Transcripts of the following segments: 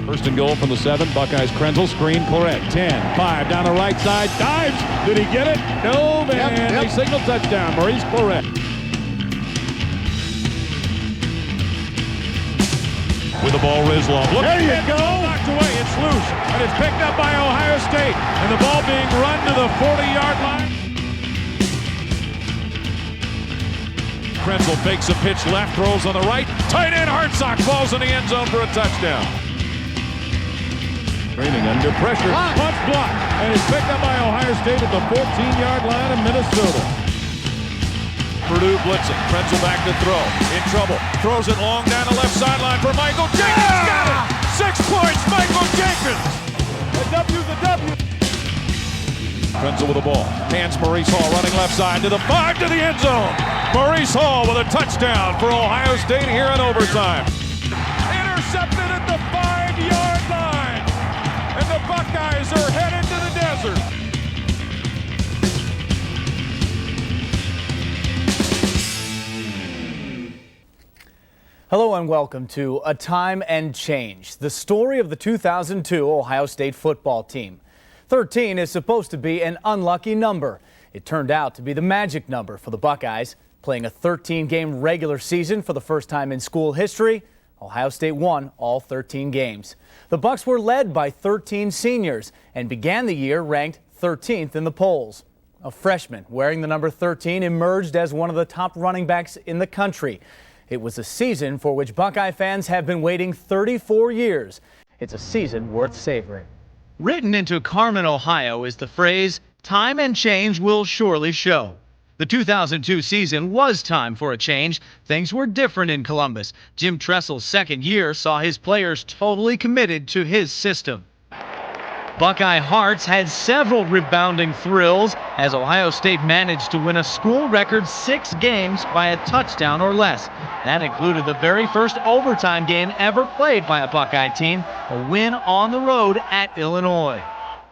First and goal from the 7. Buckeyes Krenzel, screen, Claret, 10, 5, down the right side, dives. Did he get it? No, man. They signal touchdown. Maurice Claret. With the ball, Rizlov. Look, there you go. Knocked away. It's loose, and it's picked up by Ohio State. And the ball being run to the 40-yard line. Krenzel fakes a pitch left, throws on the right. Tight end Hartsock falls in the end zone for a touchdown. Training under pressure. Punch block. And it's picked up by Ohio State at the 14-yard line of Minnesota. Purdue blitzing. Krenzel back to throw. In trouble. Throws it long down the left sideline for Michael Jenkins. Got it! 6 points, Michael Jenkins. A W's a W. Krenzel with the ball. Hands Maurice Hall running left side to the 5 to the end zone. Maurice Hall with a touchdown for Ohio State here in overtime. Intercepted at the 5-yard line. And the Buckeyes are headed to the desert. Hello and welcome to A Time and Change, the story of the 2002 Ohio State football team. 13 is supposed to be an unlucky number. It turned out to be the magic number for the Buckeyes. Playing a 13-game regular season for the first time in school history, Ohio State won all 13 games. The Bucs were led by 13 seniors and began the year ranked 13th in the polls. A freshman wearing the number 13 emerged as one of the top running backs in the country. It was a season for which Buckeye fans have been waiting 34 years. It's a season worth savoring. Written into Carmen, Ohio is the phrase, "Time and change will surely show." The 2002 season was time for a change. Things were different in Columbus. Jim Tressel's second year saw his players totally committed to his system. Buckeye hearts had several rebounding thrills as Ohio State managed to win a school record 6 games by a touchdown or less. That included the very first overtime game ever played by a Buckeye team, a win on the road at Illinois.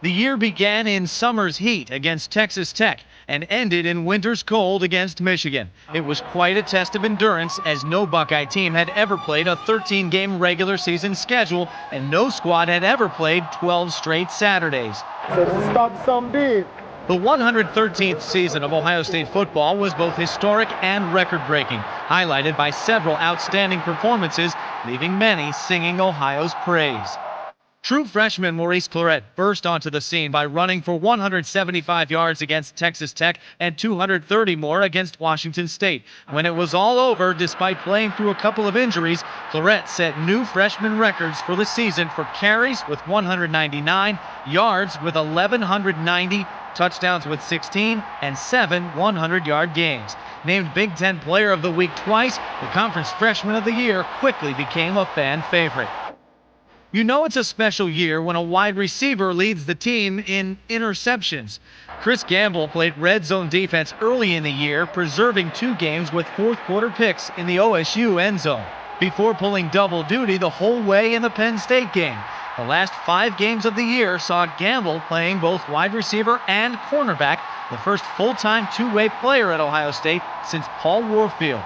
The year began in summer's heat against Texas Tech and ended in winter's cold against Michigan. It was quite a test of endurance as no Buckeye team had ever played a 13-game regular season schedule and no squad had ever played 12 straight Saturdays. The 113th season of Ohio State football was both historic and record-breaking, highlighted by several outstanding performances, leaving many singing Ohio's praise. True freshman Maurice Claret burst onto the scene by running for 175 yards against Texas Tech and 230 more against Washington State. When it was all over, despite playing through a couple of injuries, Claret set new freshman records for the season for carries with 199, yards with 1,190, touchdowns with 16, and 7 100-yard games. Named Big Ten Player of the Week twice, the Conference Freshman of the Year quickly became a fan favorite. You know it's a special year when a wide receiver leads the team in interceptions. Chris Gamble played red zone defense early in the year, preserving 2 games with fourth-quarter picks in the OSU end zone, before pulling double duty the whole way in the Penn State game. The last 5 games of the year saw Gamble playing both wide receiver and cornerback, the first full-time two-way player at Ohio State since Paul Warfield.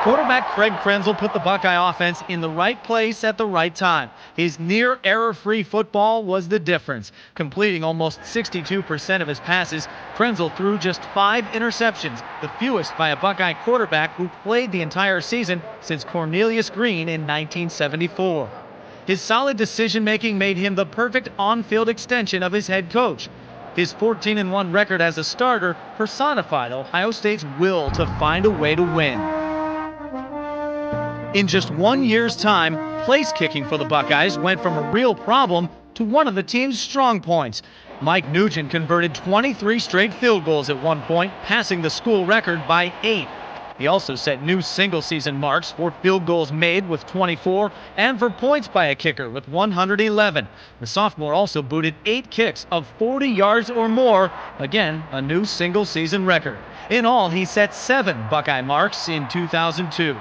Quarterback Craig Krenzel put the Buckeye offense in the right place at the right time. His near error-free football was the difference. Completing almost 62% of his passes, Krenzel threw just 5 interceptions, the fewest by a Buckeye quarterback who played the entire season since Cornelius Green in 1974. His solid decision-making made him the perfect on-field extension of his head coach. His 14-1 record as a starter personified Ohio State's will to find a way to win. In just 1 year's time, place kicking for the Buckeyes went from a real problem to one of the team's strong points. Mike Nugent converted 23 straight field goals at one point, passing the school record by 8. He also set new single-season marks for field goals made with 24 and for points by a kicker with 111. The sophomore also booted 8 kicks of 40 yards or more, again, a new single-season record. In all, he set 7 Buckeye marks in 2002.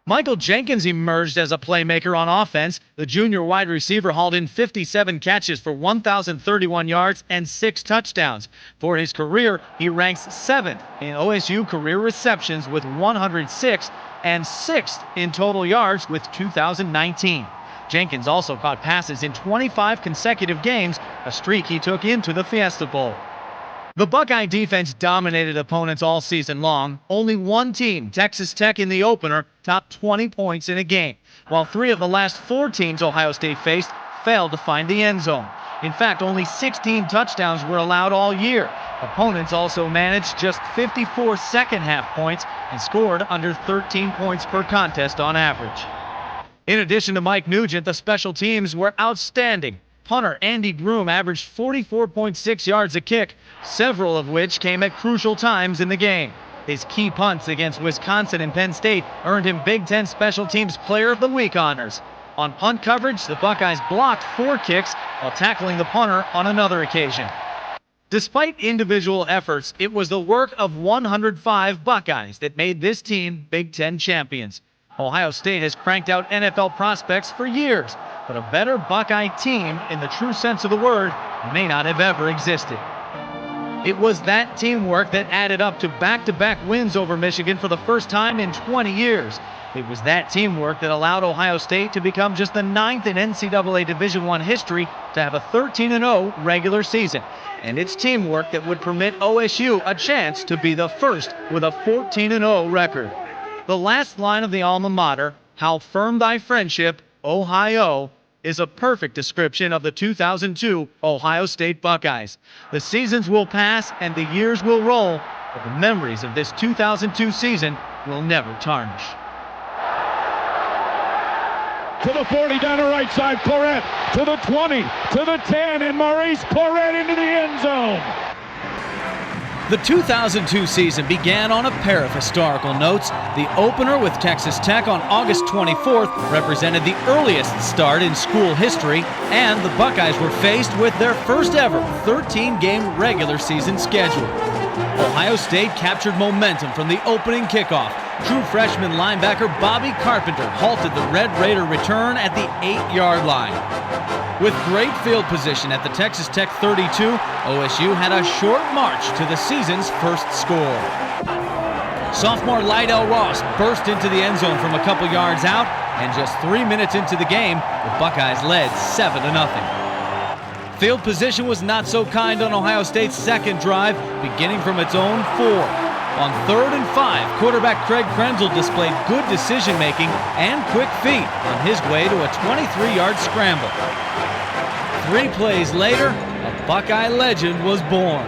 Michael Jenkins emerged as a playmaker on offense. The junior wide receiver hauled in 57 catches for 1,031 yards and 6 touchdowns. For his career, he ranks 7th in OSU career receptions with 106 and 6th in total yards with 2,019. Jenkins also caught passes in 25 consecutive games, a streak he took into the Fiesta Bowl. The Buckeye defense dominated opponents all season long. Only one team, Texas Tech in the opener, topped 20 points in a game, while 3 of the last 4 teams Ohio State faced failed to find the end zone. In fact, only 16 touchdowns were allowed all year. Opponents also managed just 54 second-half points and scored under 13 points per contest on average. In addition to Mike Nugent, the special teams were outstanding. Punter Andy Groom averaged 44.6 yards a kick, several of which came at crucial times in the game. His key punts against Wisconsin and Penn State earned him Big Ten Special Teams Player of the Week honors. On punt coverage, the Buckeyes blocked 4 kicks while tackling the punter on another occasion. Despite individual efforts, it was the work of 105 Buckeyes that made this team Big Ten champions. Ohio State has cranked out NFL prospects for years, but a better Buckeye team, in the true sense of the word, may not have ever existed. It was that teamwork that added up to back-to-back wins over Michigan for the first time in 20 years. It was that teamwork that allowed Ohio State to become just the 9th in NCAA Division I history to have a 13-0 regular season. And it's teamwork that would permit OSU a chance to be the first with a 14-0 record. The last line of the alma mater, "How firm thy friendship, Ohio," is a perfect description of the 2002 Ohio State Buckeyes. The seasons will pass and the years will roll, but the memories of this 2002 season will never tarnish. To the 40, down the right side, Claret. To the 20, to the 10, and Maurice Claret into the end zone. The 2002 season began on a pair of historical notes. The opener with Texas Tech on August 24th represented the earliest start in school history, and the Buckeyes were faced with their first ever 13-game regular season schedule. Ohio State captured momentum from the opening kickoff. True freshman linebacker Bobby Carpenter halted the Red Raider return at the 8-yard line. With great field position at the Texas Tech 32, OSU had a short march to the season's first score. Sophomore Lydell Ross burst into the end zone from a couple yards out, and just 3 minutes into the game, the Buckeyes led 7-0. Field position was not so kind on Ohio State's second drive, beginning from its own 4. On 3rd and 5, quarterback Craig Krenzel displayed good decision-making and quick feet on his way to a 23-yard scramble. 3 plays later, a Buckeye legend was born.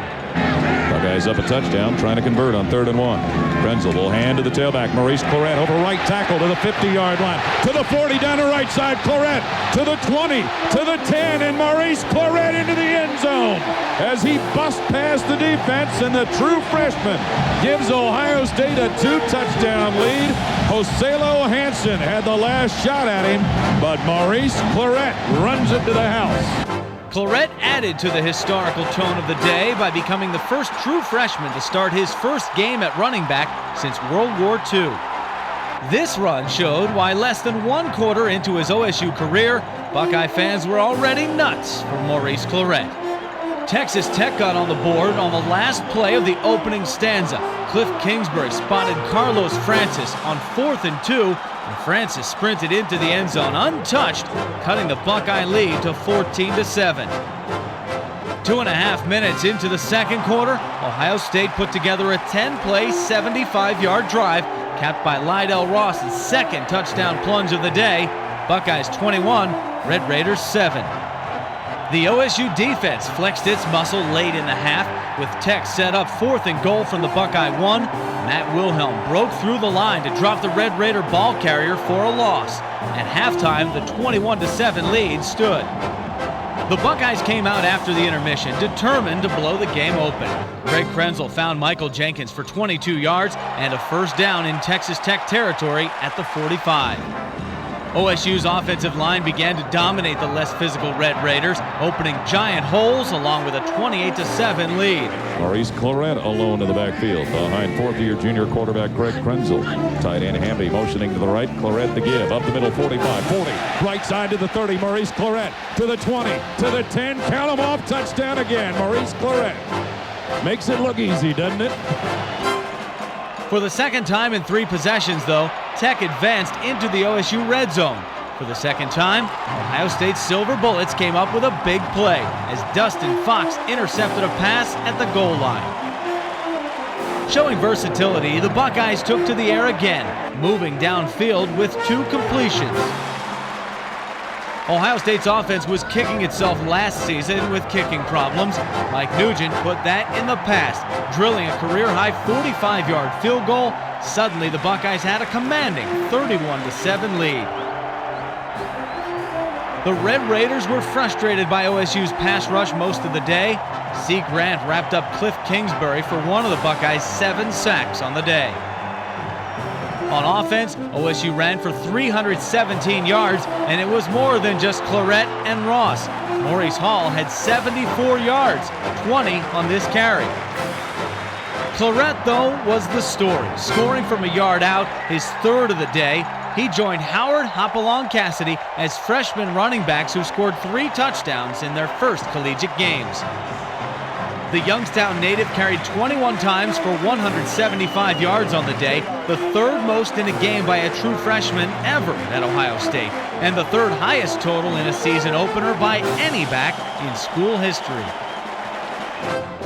Buckeyes up a touchdown, trying to convert on 3rd and 1. Krenzel will hand to the tailback, Maurice Claret, over right tackle to the 50-yard line. To the 40, down the right side, Claret. To the 20, to the 10, and Maurice Claret into the end zone as he busts past the defense, and the true freshman gives Ohio State a 2-touchdown lead. Joselo Hansen had the last shot at him, but Maurice Claret runs it to the house. Claret added to the historical tone of the day by becoming the first true freshman to start his first game at running back since World War II. This run showed why less than 1 quarter into his OSU career, Buckeye fans were already nuts for Maurice Claret. Texas Tech got on the board on the last play of the opening stanza. Cliff Kingsbury spotted Carlos Francis on 4th and 2, and Francis sprinted into the end zone untouched, cutting the Buckeye lead to 14-7. 2.5 minutes into the second quarter, Ohio State put together a 10-play, 75-yard drive, capped by Lydell Ross's second touchdown plunge of the day. Buckeyes 21, Red Raiders 7. The OSU defense flexed its muscle late in the half, with Tech set up 4th and goal from the Buckeye 1. Matt Wilhelm broke through the line to drop the Red Raider ball carrier for a loss. At halftime, the 21-7 lead stood. The Buckeyes came out after the intermission, determined to blow the game open. Craig Krenzel found Michael Jenkins for 22 yards and a first down in Texas Tech territory at the 45. OSU's offensive line began to dominate the less physical Red Raiders, opening giant holes along with a 28-7 lead. Maurice Claret alone in the backfield behind 4th-year junior quarterback Craig Krenzel. Tight end Hamby motioning to the right. Claret the give. Up the middle, 45, 40. Right side to the 30. Maurice Claret to the 20, to the 10. Count them off. Touchdown again. Maurice Claret. Makes it look easy, doesn't it? For the second time in 3 possessions, though, Tech advanced into the OSU red zone. For the second time, Ohio State's Silver Bullets came up with a big play as Dustin Fox intercepted a pass at the goal line. Showing versatility, the Buckeyes took to the air again, moving downfield with 2 completions. Ohio State's offense was kicking itself last season with kicking problems. Mike Nugent put that in the past, drilling a career-high 45-yard field goal. Suddenly, the Buckeyes had a commanding 31-7 lead. The Red Raiders were frustrated by OSU's pass rush most of the day. C. Grant wrapped up Cliff Kingsbury for one of the Buckeyes' 7 sacks on the day. On offense, OSU ran for 317 yards, and it was more than just Clarett and Ross. Maurice Hall had 74 yards, 20 on this carry. Clarett, though, was the story, scoring from a yard out, his 3rd of the day. He joined Howard, Hopalong Cassidy as freshman running backs who scored 3 touchdowns in their first collegiate games. The Youngstown native carried 21 times for 175 yards on the day, the 3rd most in a game by a true freshman ever at Ohio State, and the 3rd highest total in a season opener by any back in school history.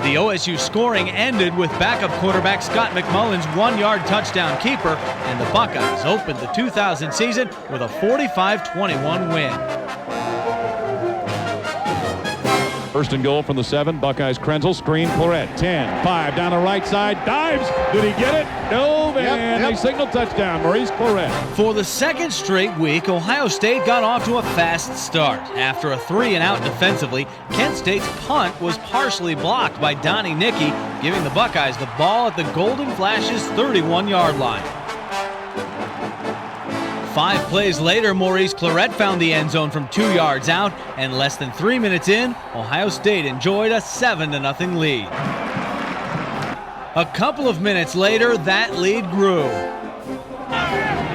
The OSU scoring ended with backup quarterback Scott McMullen's 1-yard touchdown keeper, and the Buckeyes opened the 2000 season with a 45-21 win. First and goal from the 7. Buckeyes Krenzel, screen, Clarett, 10, 5, down the right side, dives. Did he get it? No, man. They signal touchdown. Maurice Clarett. For the 2nd straight week, Ohio State got off to a fast start. After a 3-and-out defensively, Kent State's punt was partially blocked by Donnie Nicky, giving the Buckeyes the ball at the Golden Flash's 31-yard line. 5 plays later, Maurice Clarett found the end zone from 2 yards out, and less than 3 minutes in, Ohio State enjoyed a 7-0 lead. A couple of minutes later, that lead grew.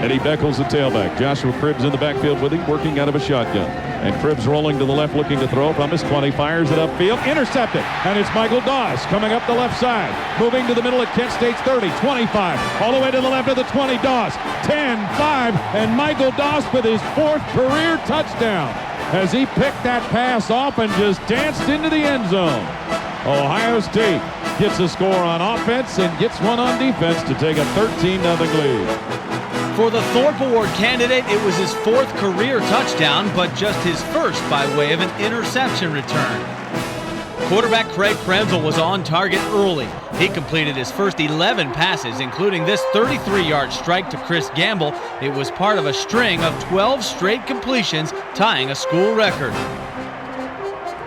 Eddie Beckles, the tailback. Joshua Cribbs in the backfield with him, working out of a shotgun. And Cribbs rolling to the left, looking to throw from his 20, fires it upfield, intercepted. And it's Michael Doss coming up the left side, moving to the middle at Kent State's 30, 25, all the way to the left of the 20. Doss, 10, 5, and Michael Doss with his 4th career touchdown as he picked that pass off and just danced into the end zone. Ohio State gets a score on offense and gets one on defense to take a 13-0 lead. For the Thorpe Award candidate, it was his 4th career touchdown, but just his 1st by way of an interception return. Quarterback Craig Krenzel was on target early. He completed his first 11 passes, including this 33-yard strike to Chris Gamble. It was part of a string of 12 straight completions, tying a school record.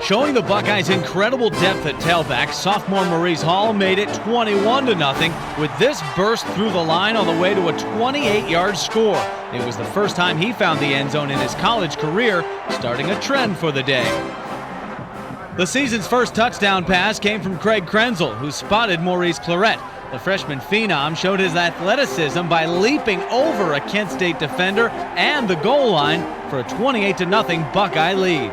Showing the Buckeyes incredible depth at tailback, sophomore Maurice Hall made it 21-0 with this burst through the line on the way to a 28-yard score. It was the first time he found the end zone in his college career, starting a trend for the day. The season's first touchdown pass came from Craig Krenzel, who spotted Maurice Clarett. The freshman phenom showed his athleticism by leaping over a Kent State defender and the goal line for a 28-0 Buckeye lead.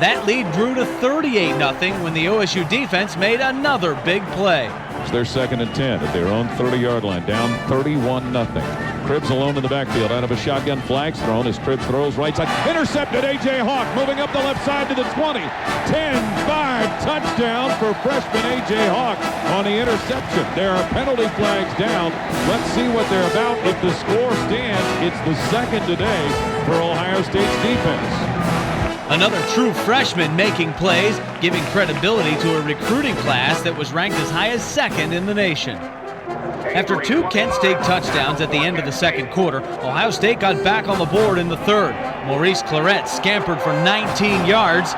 That lead grew to 38-0 when the OSU defense made another big play. It's their 2nd and 10 at their own 30-yard line, down 31-0. Cribbs alone in the backfield, out of a shotgun, flags thrown as Cribbs throws right side. Intercepted, A.J. Hawk moving up the left side to the 20. 10-5 touchdown for freshman A.J. Hawk on the interception. There are penalty flags down. Let's see what they're about. If the score stands, it's the 2nd today for Ohio State's defense. Another true freshman making plays, giving credibility to a recruiting class that was ranked as high as 2nd in the nation. After 2 Kent State touchdowns at the end of the 2nd quarter, Ohio State got back on the board in the 3rd. Maurice Clarett scampered for 19 yards,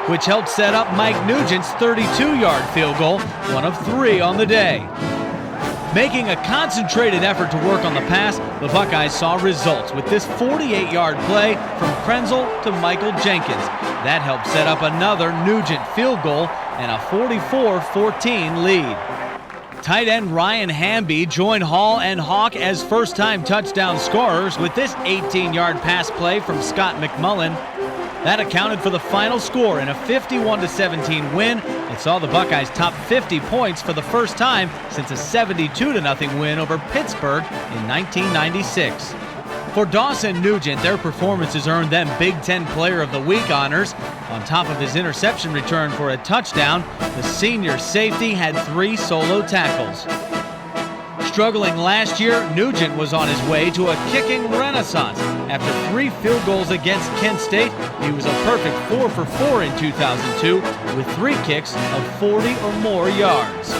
which helped set up Mike Nugent's 32-yard field goal, one of 3 on the day. Making a concentrated effort to work on the pass, the Buckeyes saw results with this 48-yard play from Krenzel to Michael Jenkins. That helped set up another Nugent field goal and a 44-14 lead. Tight end Ryan Hamby joined Hall and Hawk as first-time touchdown scorers with this 18-yard pass play from Scott McMullen. That accounted for the final score in a 51-17 win. It saw the Buckeyes top 50 points for the first time since a 72-0 win over Pittsburgh in 1996. For Dawson Nugent, their performances earned them Big Ten Player of the Week honors. On top of his interception return for a touchdown, the senior safety had 3 solo tackles. Struggling last year, Nugent was on his way to a kicking renaissance. After 3 field goals against Penn State, he was a perfect 4 for 4 in 2002 with 3 kicks of 40 or more yards.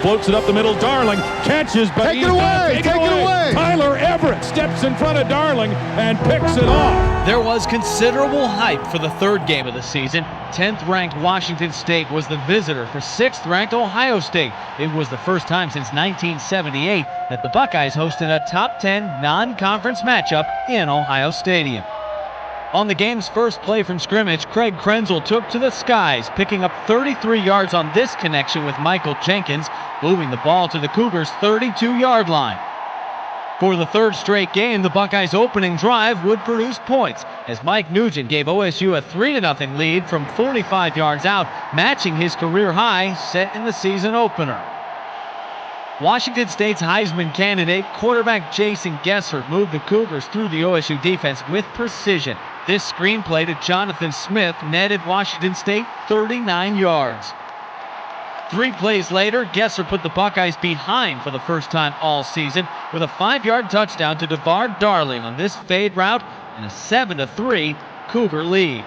Floats it up the middle. Darling catches, but Take it away! Take it away! Tyler Everett steps in front of Darling and picks it off. There was considerable hype for the 3rd game of the season. 10th-ranked Washington State was the visitor for 6th-ranked Ohio State. It was the first time since 1978 that the Buckeyes hosted a top 10 non-conference matchup in Ohio Stadium. On the game's first play from scrimmage, Craig Krenzel took to the skies, picking up 33 yards on this connection with Michael Jenkins, moving the ball to the Cougars' 32-yard line. For the 3rd straight game, the Buckeyes' opening drive would produce points, as Mike Nugent gave OSU a 3-0 lead from 45 yards out, matching his career high set in the season opener. Washington State's Heisman candidate, quarterback Jason Gesser, moved the Cougars through the OSU defense with precision. This screenplay to Jonathan Smith netted Washington State 39 yards. 3 plays later, Gesser put the Buckeyes behind for the first time all season with a 5-yard touchdown to DeVar Darling on this fade route and a 7-3 Cougar lead.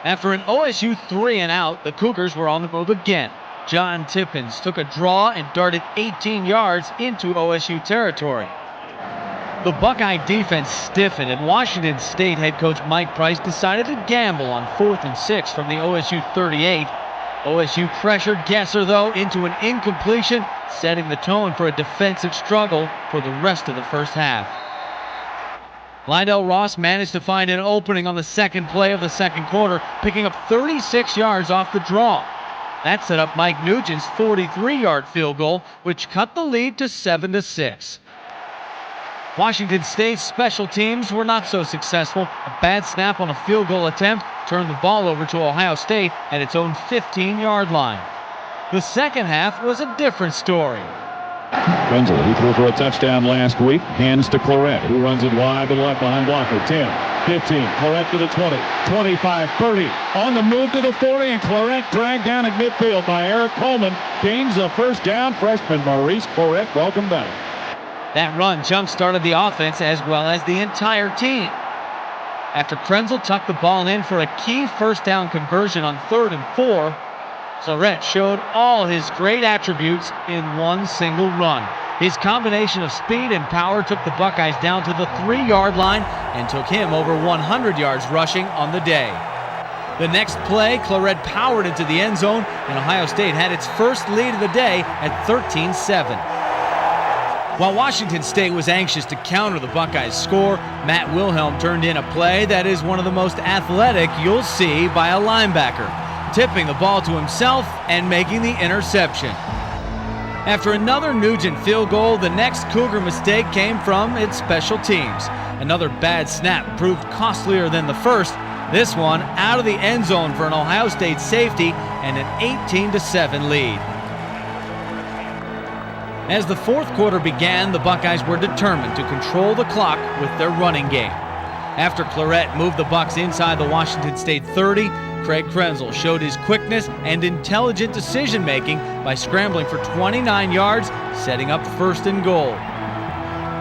After an OSU 3-and-out, the Cougars were on the move again. John Tippins took a draw and darted 18 yards into OSU territory. The Buckeye defense stiffened, and Washington State head coach Mike Price decided to gamble on 4th and 6 from the OSU 38. OSU pressured Gesser, though, into an incompletion, setting the tone for a defensive struggle for the rest of the first half. Lydell Ross managed to find an opening on the 2nd play of the 2nd quarter, picking up 36 yards off the draw. That set up Mike Nugent's 43-yard field goal, which cut the lead to 7-6. Washington State's special teams were not so successful. A bad snap on a field goal attempt turned the ball over to Ohio State at its own 15-yard line. The second half was a different story. Krenzel, he threw for a touchdown last week. Hands to Claret, who runs it wide to the left behind blocker. 10, 15, Claret to the 20, 25, 30. On the move to the 40, and Claret dragged down at midfield by Eric Coleman. Gains a first down. Freshman Maurice Claret, welcome back. That run jump-started the offense as well as the entire team. After Krenzel tucked the ball in for a key first down conversion on 3rd and 4, Claret showed all his great attributes in one single run. His combination of speed and power took the Buckeyes down to the 3-yard line and took him over 100 yards rushing on the day. The next play, Claret powered into the end zone, and Ohio State had its first lead of the day at 13-7. While Washington State was anxious to counter the Buckeyes' score, Matt Wilhelm turned in a play that is one of the most athletic you'll see by a linebacker, tipping the ball to himself and making the interception. After another Nugent field goal, the next Cougar mistake came from its special teams. Another bad snap proved costlier than the first, this one out of the end zone for an Ohio State safety and an 18-7 lead. As the 4th quarter began, the Buckeyes were determined to control the clock with their running game. After Claret moved the Bucs inside the Washington State 30, Craig Krenzel showed his quickness and intelligent decision-making by scrambling for 29 yards, setting up 1st and goal.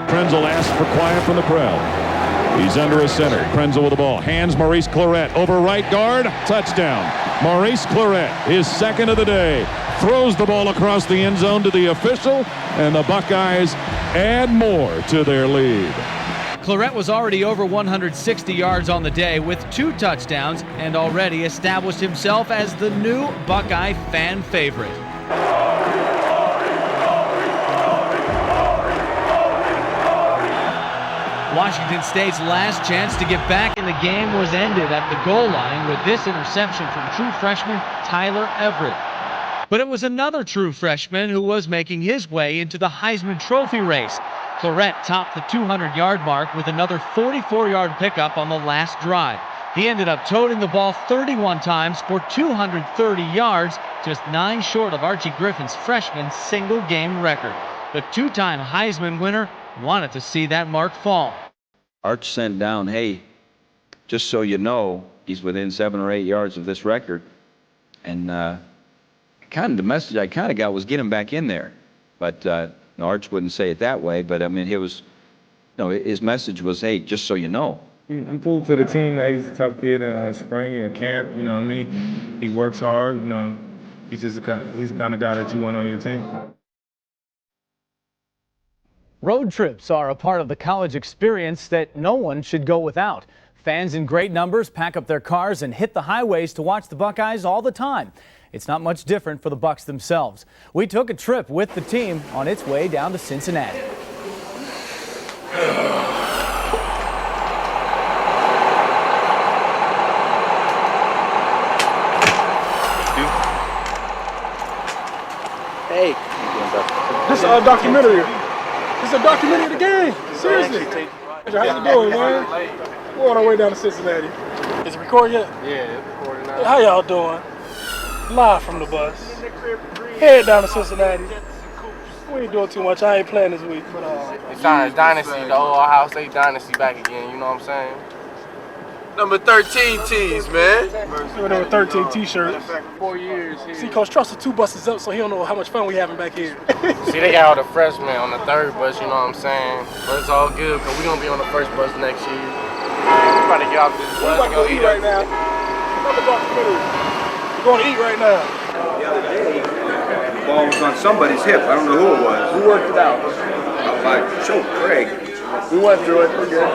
Krenzel asked for quiet from the crowd. He's under a center. Krenzel with the ball. Hands Maurice Claret over right guard. Touchdown. Maurice Claret, his 2nd of the day. Throws the ball across the end zone to the official, and the Buckeyes add more to their lead. Claret was already over 160 yards on the day with 2 touchdowns and already established himself as the new Buckeye fan favorite. Washington State's last chance to get back in the game was ended at the goal line with this interception from true freshman Tyler Everett. But it was another true freshman who was making his way into the Heisman Trophy race. Claret topped the 200-yard mark with another 44-yard pickup on the last drive. He ended up toting the ball 31 times for 230 yards, just 9 short of Archie Griffin's freshman single-game record. The two-time Heisman winner wanted to see that mark fall. Arch sent down, hey, just so you know, he's within 7 or 8 yards of this record. And kind of the message I kind of got was get him back in there. But Arch wouldn't say it that way, but I mean, his message was, hey, just so you know. He proved to the team that he's a tough kid in spring and camp, you know what I mean? He works hard, you know. He's the kind of guy that you want on your team. Road trips are a part of the college experience that no one should go without. Fans in great numbers pack up their cars and hit the highways to watch the Buckeyes all the time. It's not much different for the Bucs themselves. We took a trip with the team on its way down to Cincinnati. Hey. This is a documentary. This is a documentary of the game. Seriously. How you doing, man? We're on our way down to Cincinnati. Is it recording yet? Yeah, it's recording now. How y'all doing? Live from the bus. Head down to Cincinnati. We ain't doing too much. I ain't playing this week, but It's time dynasty, the old Ohio State dynasty back again, you know what I'm saying? Number 13 tees, man. we're doing 13 t-shirts. 4 years here. See, Coach Trussell 2 buses up, so he don't know how much fun we having back here. See, they got all the freshmen on the 3rd bus, you know what I'm saying? But it's all good, because we're going to be on the 1st bus next year. We're about to get off this bus. We're about to go eat right now. Another documentary. We're going to eat right now. The other day, the ball was on somebody's hip. I don't know who it was. We worked it out. Like, show Craig. We went through it. We're good.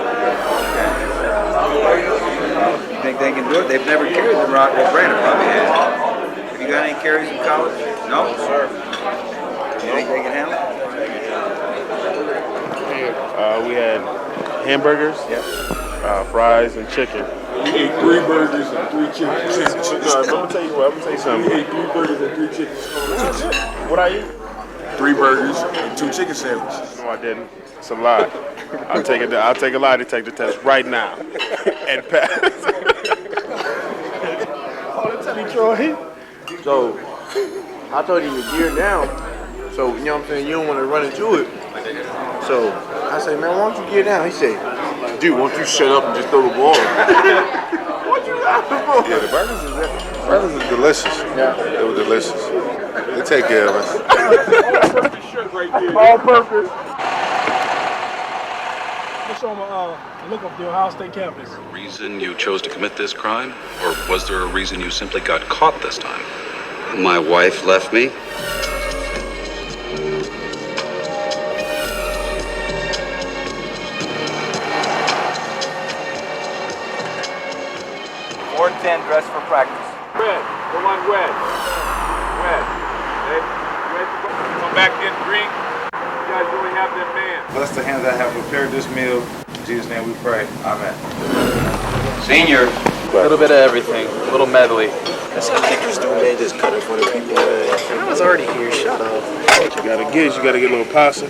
You think they can do it? They've never carried the rock. Well, Brandon probably has. Have you got any carries in college? No, sir. You think they can handle it? We had hamburgers, fries, and chicken. We ate 3 burgers and 3 chickens. I'm gonna tell you something. We ate 3 burgers and 3 chickens. What I eat? 3 burgers and 2 chicken sandwiches. No, I didn't. It's a lie. I'll take a lie detector test right now and pass. So I told him to gear down. So you know what I'm saying, you don't want to run into it. So I said, man, why don't you gear down? He said, dude, why don't you shut up and just throw the ball? What you laughing for? Yeah, the burgers is delicious. Yeah, they were delicious. They take care of us. All purpose. Let's show them a look of the Ohio State campus. Reason you chose to commit this crime? Or was there a reason you simply got caught this time? My wife left me. Or 10 dress for practice. Red. Come on, red. Red. Red. Come back in green. You guys really have them man. Bless the hands that have prepared this meal. In Jesus' name we pray. Amen. Senior. A little bit of everything, a little medley. That's how kickers do, man. Just cut in front of people. I was already here. Shut up. What you gotta get a little pasta,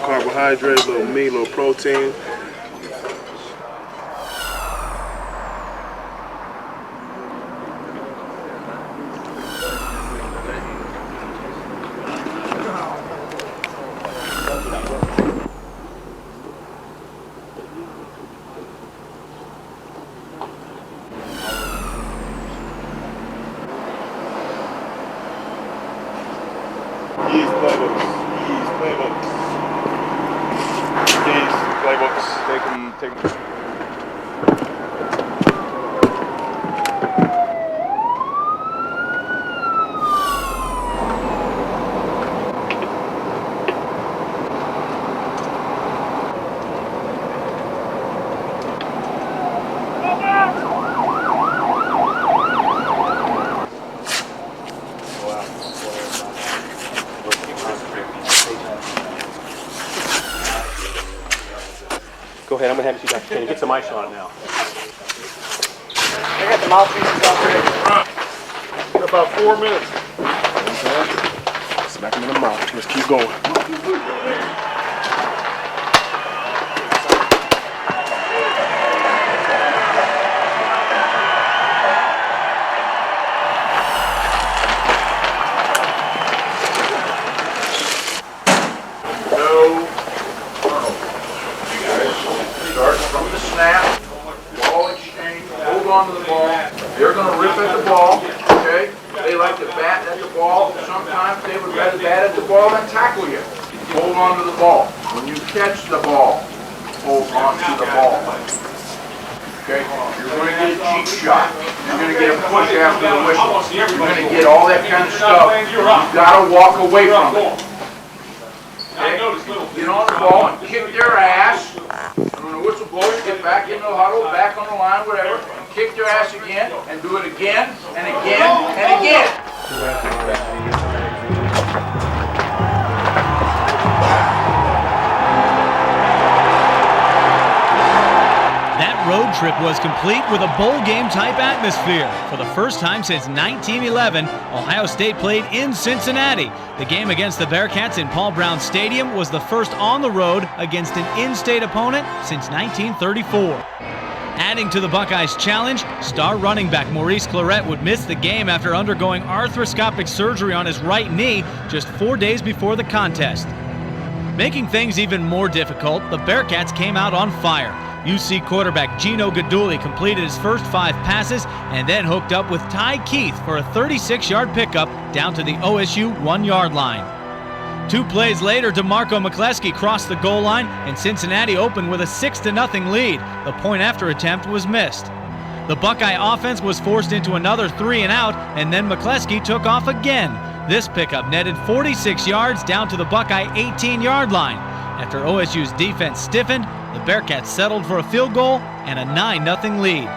carbohydrates, a little meat, a little protein. Playbooks. Take them. Go ahead, I'm going to have you see Dr. Kenny. Get some ice on it now. I got the mouthpieces out there. About 4 minutes. Smack him in the mouth. Let's keep going. tackle you, hold on to the ball. When you catch the ball, hold on to the ball. Okay? You're going to get a cheap shot. You're going to get a push after the whistle. You're going to get all that kind of stuff. You've got to walk away from it. Okay? Get on the ball and kick their ass. And when the whistle blows, get back in the huddle, back on the line, whatever, and kick their ass again, and do it again, and again, and again. That road trip was complete with a bowl game type atmosphere. For the first time since 1911, Ohio State played in Cincinnati. The game against the Bearcats in Paul Brown Stadium was the first on the road against an in-state opponent since 1934. Adding to the Buckeyes' challenge, star running back Maurice Clarett would miss the game after undergoing arthroscopic surgery on his right knee just 4 days before the contest. Making things even more difficult, the Bearcats came out on fire. UC quarterback Gino Guidugli completed his first 5 passes and then hooked up with Ty Keith for a 36-yard pickup down to the OSU 1-yard line. 2 plays later, DeMarco McCleskey crossed the goal line and Cincinnati opened with a 6-0 lead. The point-after attempt was missed. The Buckeye offense was forced into another 3-and-out, and then McCleskey took off again. This pickup netted 46 yards down to the Buckeye 18-yard line. After OSU's defense stiffened, the Bearcats settled for a field goal and a 9-0 lead.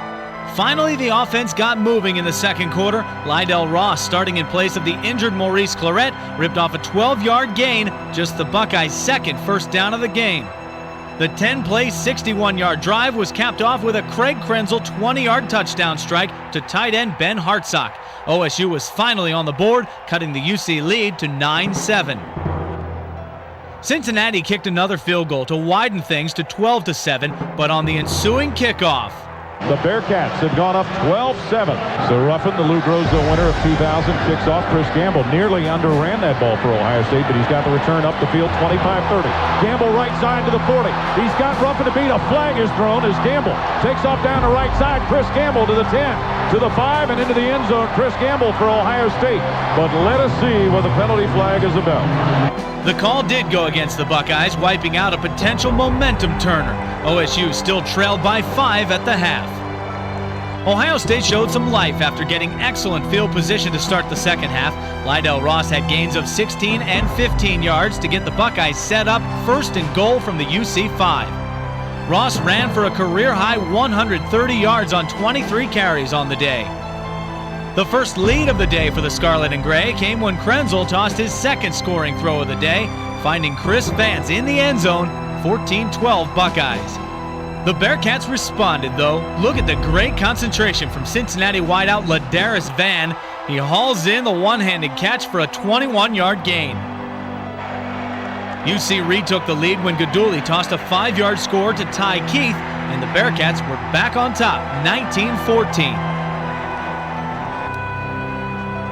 Finally, the offense got moving in the second quarter. Lydell Ross, starting in place of the injured Maurice Clarett, ripped off a 12-yard gain, just the Buckeyes' second first down of the game. The 10-play, 61-yard drive was capped off with a Craig Krenzel 20-yard touchdown strike to tight end Ben Hartsock. OSU was finally on the board, cutting the UC lead to 9-7. Cincinnati kicked another field goal to widen things to 12-7, but on the ensuing kickoff, The Bearcats had gone up 12-7. So Ruffin, the Lou Groza winner of 2000, kicks off. Chris Gamble nearly underran that ball for Ohio State, but he's got the return up the field 25-30. Gamble right side to the 40. He's got Ruffin to beat. A flag is thrown as Gamble takes off down the right side. Chris Gamble to the 10, to the 5, and into the end zone. Chris Gamble for Ohio State. But let us see what the penalty flag is about. The call did go against the Buckeyes, wiping out a potential momentum turner. OSU still trailed by 5 at the half. Ohio State showed some life after getting excellent field position to start the second half. Lydell Ross had gains of 16 and 15 yards to get the Buckeyes set up first and goal from the UC 5. Ross ran for a career-high 130 yards on 23 carries on the day. The first lead of the day for the Scarlet and Gray came when Krenzel tossed his second scoring throw of the day, finding Chris Vance in the end zone, 14-12 Buckeyes. The Bearcats responded, though. Look at the great concentration from Cincinnati wideout Ladarius Van. He hauls in the one-handed catch for a 21-yard gain. UC retook the lead when Guidugli tossed a 5-yard score to Ty Keith, and the Bearcats were back on top, 19-14.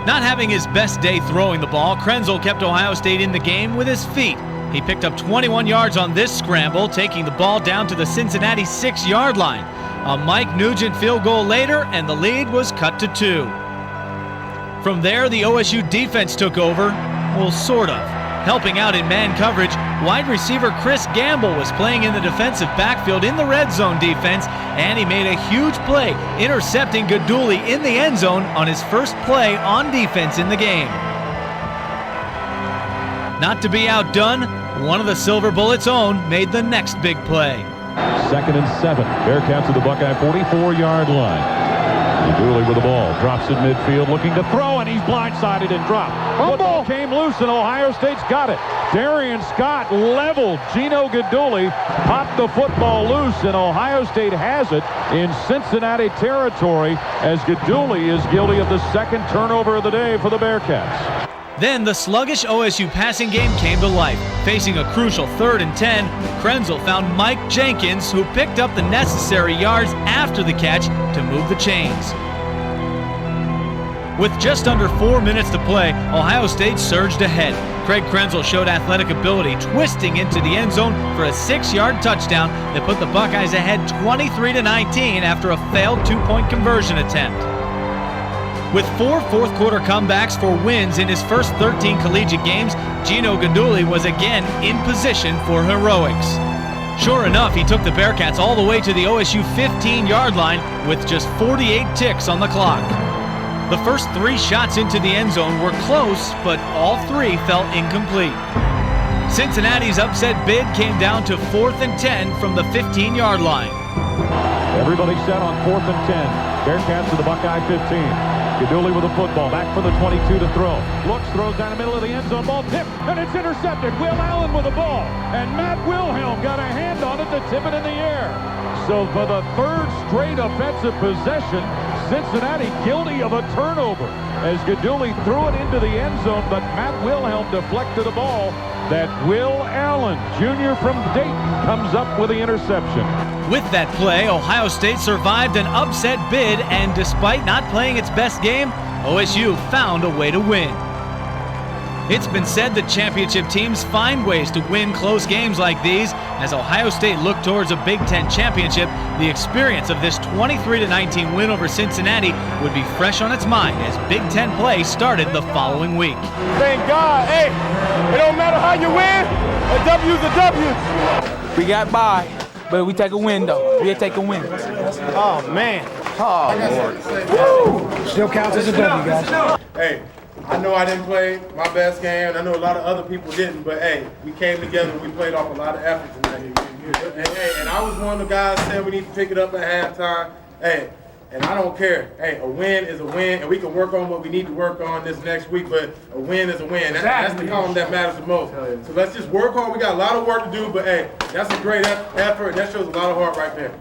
Not having his best day throwing the ball, Krenzel kept Ohio State in the game with his feet. He picked up 21 yards on this scramble, taking the ball down to the Cincinnati 6-yard line. A Mike Nugent field goal later, and the lead was cut to 2. From there, the OSU defense took over, well, sort of. Helping out in man coverage, wide receiver Chris Gamble was playing in the defensive backfield in the red zone defense, and he made a huge play, intercepting Guidugli in the end zone on his first play on defense in the game. Not to be outdone, one of the Silver Bullets' own made the next big play. 2nd and 7. Bearcats at the Buckeye 44-yard line. Guidugli with the ball, drops in midfield, looking to throw, and he's blindsided and dropped. Football came loose, and Ohio State's got it. Darian Scott leveled Gino Guidugli, popped the football loose, and Ohio State has it in Cincinnati territory as Guidugli is guilty of the second turnover of the day for the Bearcats. Then the sluggish OSU passing game came to life. Facing a crucial 3rd and 10, Krenzel found Mike Jenkins, who picked up the necessary yards after the catch to move the chains. With just under 4 minutes to play, Ohio State surged ahead. Craig Krenzel showed athletic ability, twisting into the end zone for a 6-yard touchdown that put the Buckeyes ahead 23-19 after a failed 2-point conversion attempt. With 4 fourth-quarter comebacks for wins in his first 13 collegiate games, Gino Guidugli was again in position for heroics. Sure enough, he took the Bearcats all the way to the OSU 15-yard line with just 48 ticks on the clock. The first 3 shots into the end zone were close, but all 3 fell incomplete. Cincinnati's upset bid came down to 4th and 10 from the 15-yard line. Everybody set on 4th and 10. Bearcats to the Buckeye 15. Guidugli with the football, back for the 22 to throw. Looks, throws down the middle of the end zone, ball tipped, and it's intercepted. Will Allen with the ball, and Matt Wilhelm got a hand on it to tip it in the air. So for the 3rd straight offensive possession, Cincinnati guilty of a turnover as Guidugli threw it into the end zone, but Matt Wilhelm deflected the ball. That Will Allen, Jr. from Dayton, comes up with the interception. With that play, Ohio State survived an upset bid, and despite not playing its best game, OSU found a way to win. It's been said that championship teams find ways to win close games like these. As Ohio State looked towards a Big Ten championship, the experience of this 23-19 win over Cincinnati would be fresh on its mind as Big Ten play started the following week. Thank God. Hey, it don't matter how you win, a W's a W. We got by, but we take a win, though. We take a win. Oh, man. Oh, Lord. Woo! Still counts as a W, guys. Hey, I know I didn't play my best game, and I know a lot of other people didn't, but hey, we came together and we played off a lot of effort tonight. And I was one of the guys saying we need to pick it up at halftime. Hey, and I don't care. Hey, a win is a win, and we can work on what we need to work on this next week, but a win is a win. That's the column that matters the most. So let's just work hard. We got a lot of work to do, but hey, that's a great effort. That shows a lot of heart right there.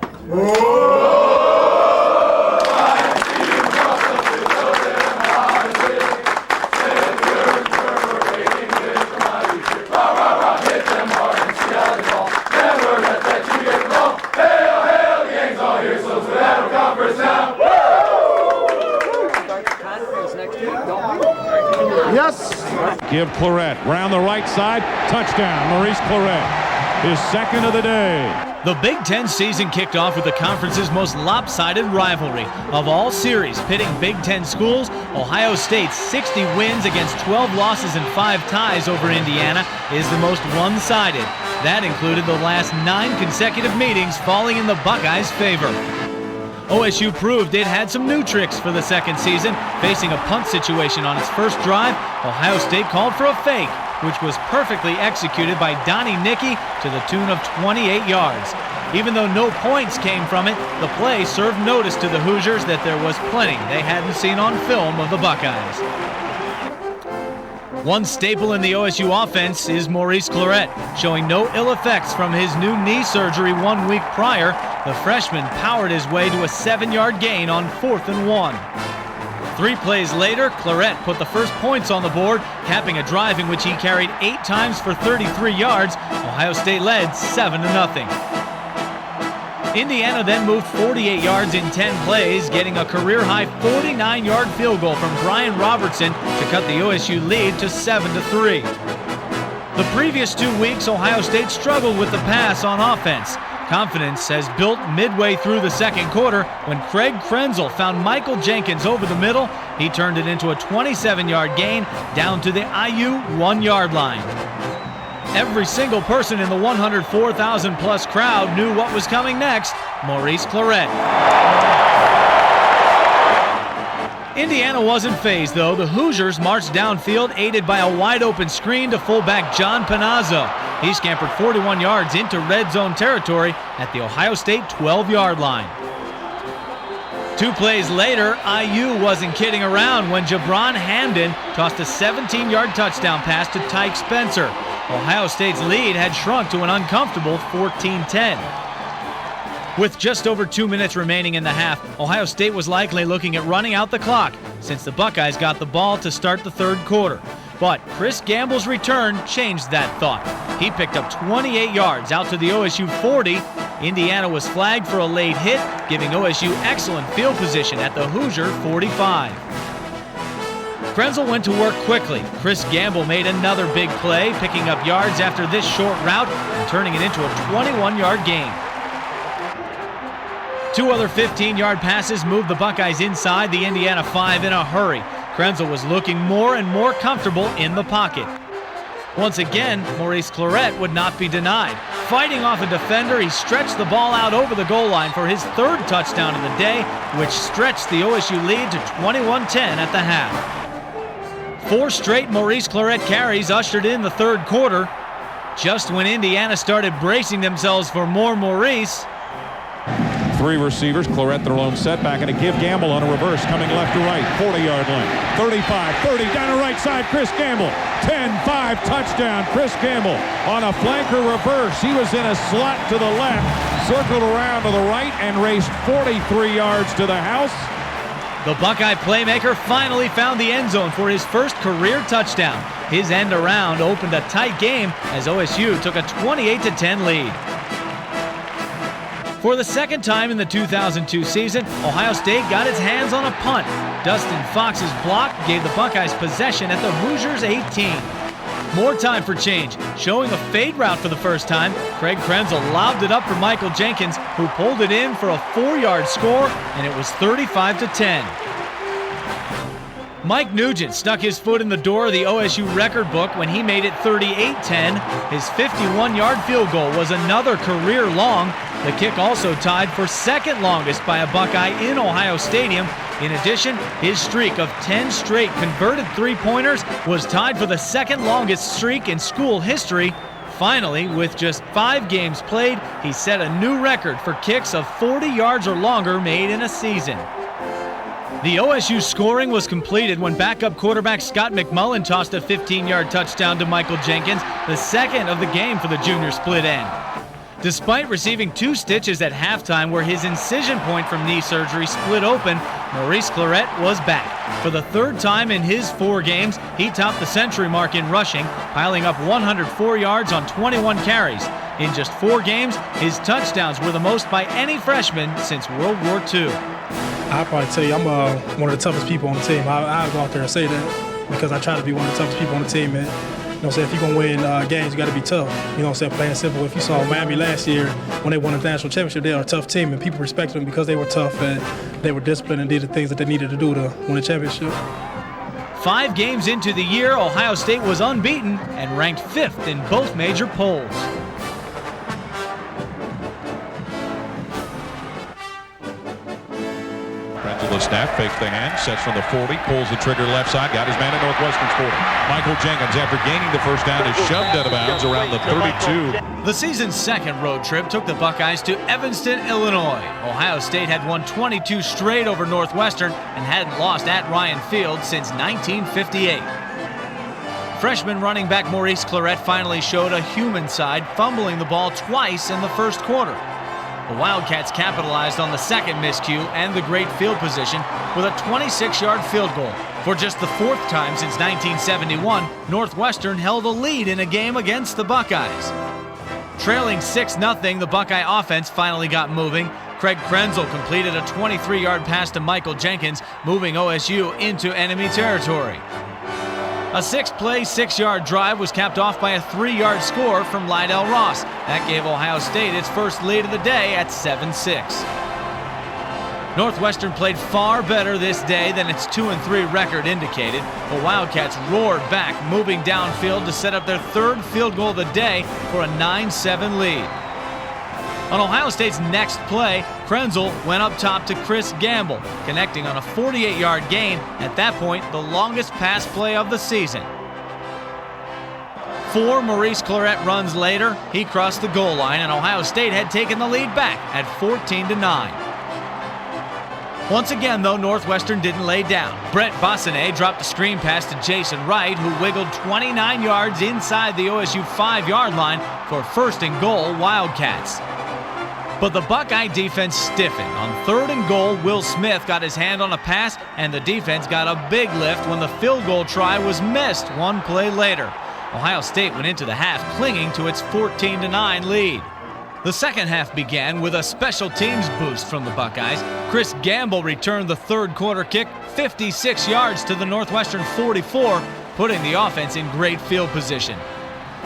Yes. Give Claret round the right side. Touchdown, Maurice Claret. His second of the day. The Big Ten season kicked off with the conference's most lopsided rivalry of all series, pitting Big Ten schools. Ohio State's 60 wins against 12 losses and 5 ties over Indiana is the most one-sided. That included the last 9 consecutive meetings falling in the Buckeyes' favor. OSU proved it had some new tricks for the second season. Facing a punt situation on its first drive, Ohio State called for a fake, which was perfectly executed by Donnie Nicky to the tune of 28 yards. Even though no points came from it, the play served notice to the Hoosiers that there was plenty they hadn't seen on film of the Buckeyes. One staple in the OSU offense is Maurice Claret. Showing no ill effects from his new knee surgery 1 week prior, the freshman powered his way to a 7-yard gain on 4th and 1. 3 plays later, Claret put the first points on the board, capping a drive in which he carried 8 times for 33 yards. Ohio State led 7-0. Indiana then moved 48 yards in 10 plays, getting a career-high 49-yard field goal from Brian Robertson to cut the OSU lead to 7-3. The previous 2 weeks, Ohio State struggled with the pass on offense. Confidence has built midway through the second quarter when Craig Krenzel found Michael Jenkins over the middle. He turned it into a 27-yard gain down to the IU 1-yard line. Every single person in the 104,000-plus crowd knew what was coming next: Maurice Claret. Indiana wasn't fazed, though. The Hoosiers marched downfield, aided by a wide-open screen to fullback John Panazzo. He scampered 41 yards into red zone territory at the Ohio State 12-yard line. 2 plays later, IU wasn't kidding around when Jabron Hamden tossed a 17-yard touchdown pass to Tyke Spencer. Ohio State's lead had shrunk to an uncomfortable 14-10. With just over 2 minutes remaining in the half, Ohio State was likely looking at running out the clock since the Buckeyes got the ball to start the third quarter. But Chris Gamble's return changed that thought. He picked up 28 yards out to the OSU 40. Indiana was flagged for a late hit, giving OSU excellent field position at the Hoosier 45. Krenzel went to work quickly. Chris Gamble made another big play, picking up yards after this short route and turning it into a 21-yard gain. 2 other 15-yard passes moved the Buckeyes inside the Indiana 5 in a hurry. Krenzel was looking more and more comfortable in the pocket. Once again, Maurice Clarett would not be denied. Fighting off a defender, he stretched the ball out over the goal line for his 3rd touchdown of the day, which stretched the OSU lead to 21-10 at the half. 4 straight Maurice Clarett carries ushered in the 3rd quarter. Just when Indiana started bracing themselves for more Maurice. 3 receivers, Clarett their lone setback, and a give Gamble on a reverse, coming left to right, 40-yard line, 35, 30, down the right side, Chris Gamble, 10-5, touchdown, Chris Gamble on a flanker reverse. He was in a slot to the left, circled around to the right, and raced 43 yards to the house. The Buckeye playmaker finally found the end zone for his first career touchdown. His end around opened a tight game as OSU took a 28-10 lead. For the 2nd time in the 2002 season, Ohio State got its hands on a punt. Dustin Fox's block gave the Buckeyes possession at the Hoosiers' 18. More time for change. Showing a fade route for the first time, Craig Krenzel lobbed it up for Michael Jenkins, who pulled it in for a 4-yard score, and it was 35-10. Mike Nugent stuck his foot in the door of the OSU record book when he made it 38-10. His 51-yard field goal was another career long. The kick also tied for 2nd longest by a Buckeye in Ohio Stadium. In addition, his streak of 10 straight converted 3-pointers was tied for the 2nd longest streak in school history. Finally, with just 5 games played, he set a new record for kicks of 40 yards or longer made in a season. The OSU scoring was completed when backup quarterback Scott McMullen tossed a 15-yard touchdown to Michael Jenkins, the 2nd of the game for the junior split end. Despite receiving 2 stitches at halftime where his incision point from knee surgery split open, Maurice Clarett was back. For the 3rd time in his 4 games, he topped the century mark in rushing, piling up 104 yards on 21 carries. In just 4 games, his touchdowns were the most by any freshman since World War II. I'll probably tell you I'm one of the toughest people on the team. I'll go out there and say that because I try to be one of the toughest people on the team, man. You know what I'm saying? If you're going to win games, you got to be tough. You know what I'm saying? Plain and simple. If you saw Miami last year, when they won the national championship, they were a tough team, and people respected them because they were tough and they were disciplined and did the things that they needed to do to win the championship. 5 games into the year, Ohio State was unbeaten and ranked 5th in both major polls. The snap, fakes the hand, sets from the 40, pulls the trigger left side, got his man at Northwestern's 40. Michael Jenkins, after gaining the first down, is shoved out of bounds around the 32. The season's 2nd road trip took the Buckeyes to Evanston, Illinois. Ohio State had won 22 straight over Northwestern and hadn't lost at Ryan Field since 1958. Freshman running back Maurice Clarett finally showed a human side, fumbling the ball twice in the 1st quarter. The Wildcats capitalized on the 2nd miscue and the great field position with a 26-yard field goal. For just the 4th time since 1971, Northwestern held a lead in a game against the Buckeyes. Trailing 6-0, the Buckeye offense finally got moving. Craig Krenzel completed a 23-yard pass to Michael Jenkins, moving OSU into enemy territory. A 6-play, 6-yard drive was capped off by a 3-yard score from Lydell Ross. That gave Ohio State its first lead of the day at 7-6. Northwestern played far better this day than its 2-3 record indicated. The Wildcats roared back, moving downfield to set up their 3rd field goal of the day for a 9-7 lead. On Ohio State's next play, Krenzel went up top to Chris Gamble, connecting on a 48-yard gain, at that point the longest pass play of the season. 4 Maurice Clarett runs later, he crossed the goal line and Ohio State had taken the lead back at 14-9. Once again, though, Northwestern didn't lay down. Brett Bossanet dropped a screen pass to Jason Wright, who wiggled 29 yards inside the OSU 5-yard line for 1st and goal Wildcats. But the Buckeye defense stiffened. On 3rd and goal, Will Smith got his hand on a pass, and the defense got a big lift when the field goal try was missed 1 play later. Ohio State went into the half clinging to its 14-9 lead. The 2nd half began with a special teams boost from the Buckeyes. Chris Gamble returned the 3rd quarter kick 56 yards to the Northwestern 44, putting the offense in great field position.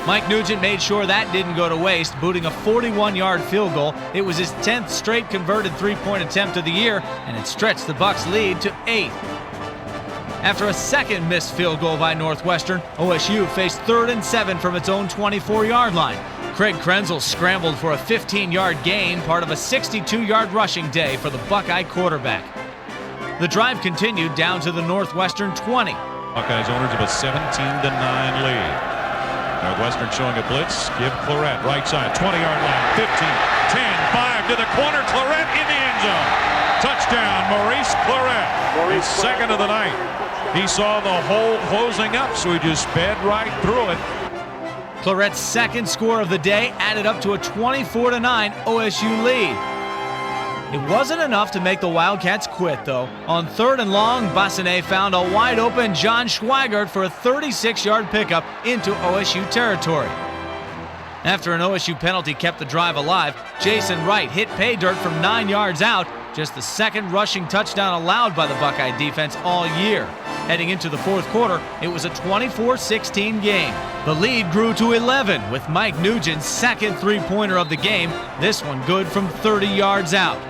Mike Nugent made sure that didn't go to waste, booting a 41-yard field goal. It was his 10th straight converted three-point attempt of the year, and it stretched the Bucs' lead to 8. After a second missed field goal by Northwestern, OSU faced 3rd and 7 from its own 24-yard line. Craig Krenzel scrambled for a 15-yard gain, part of a 62-yard rushing day for the Buckeye quarterback. The drive continued down to the Northwestern 20. Buckeyes owners of a 17-9 lead. Northwestern showing a blitz. Give Claret right side, 20-yard line, 15, 10, 5 to the corner. Claret in the end zone. Touchdown, Maurice Claret. His second of the night. He saw the hole closing up, so he just sped right through it. Claret's second score of the day added up to a 24-9 OSU lead. It wasn't enough to make the Wildcats quit, though. On 3rd and long, Bassinet found a wide-open John Schweigert for a 36-yard pickup into OSU territory. After an OSU penalty kept the drive alive, Jason Wright hit pay dirt from 9 yards out, just the second rushing touchdown allowed by the Buckeye defense all year. Heading into the fourth quarter, it was a 24-16 game. The lead grew to 11 with Mike Nugent's second three-pointer of the game, this one good from 30 yards out.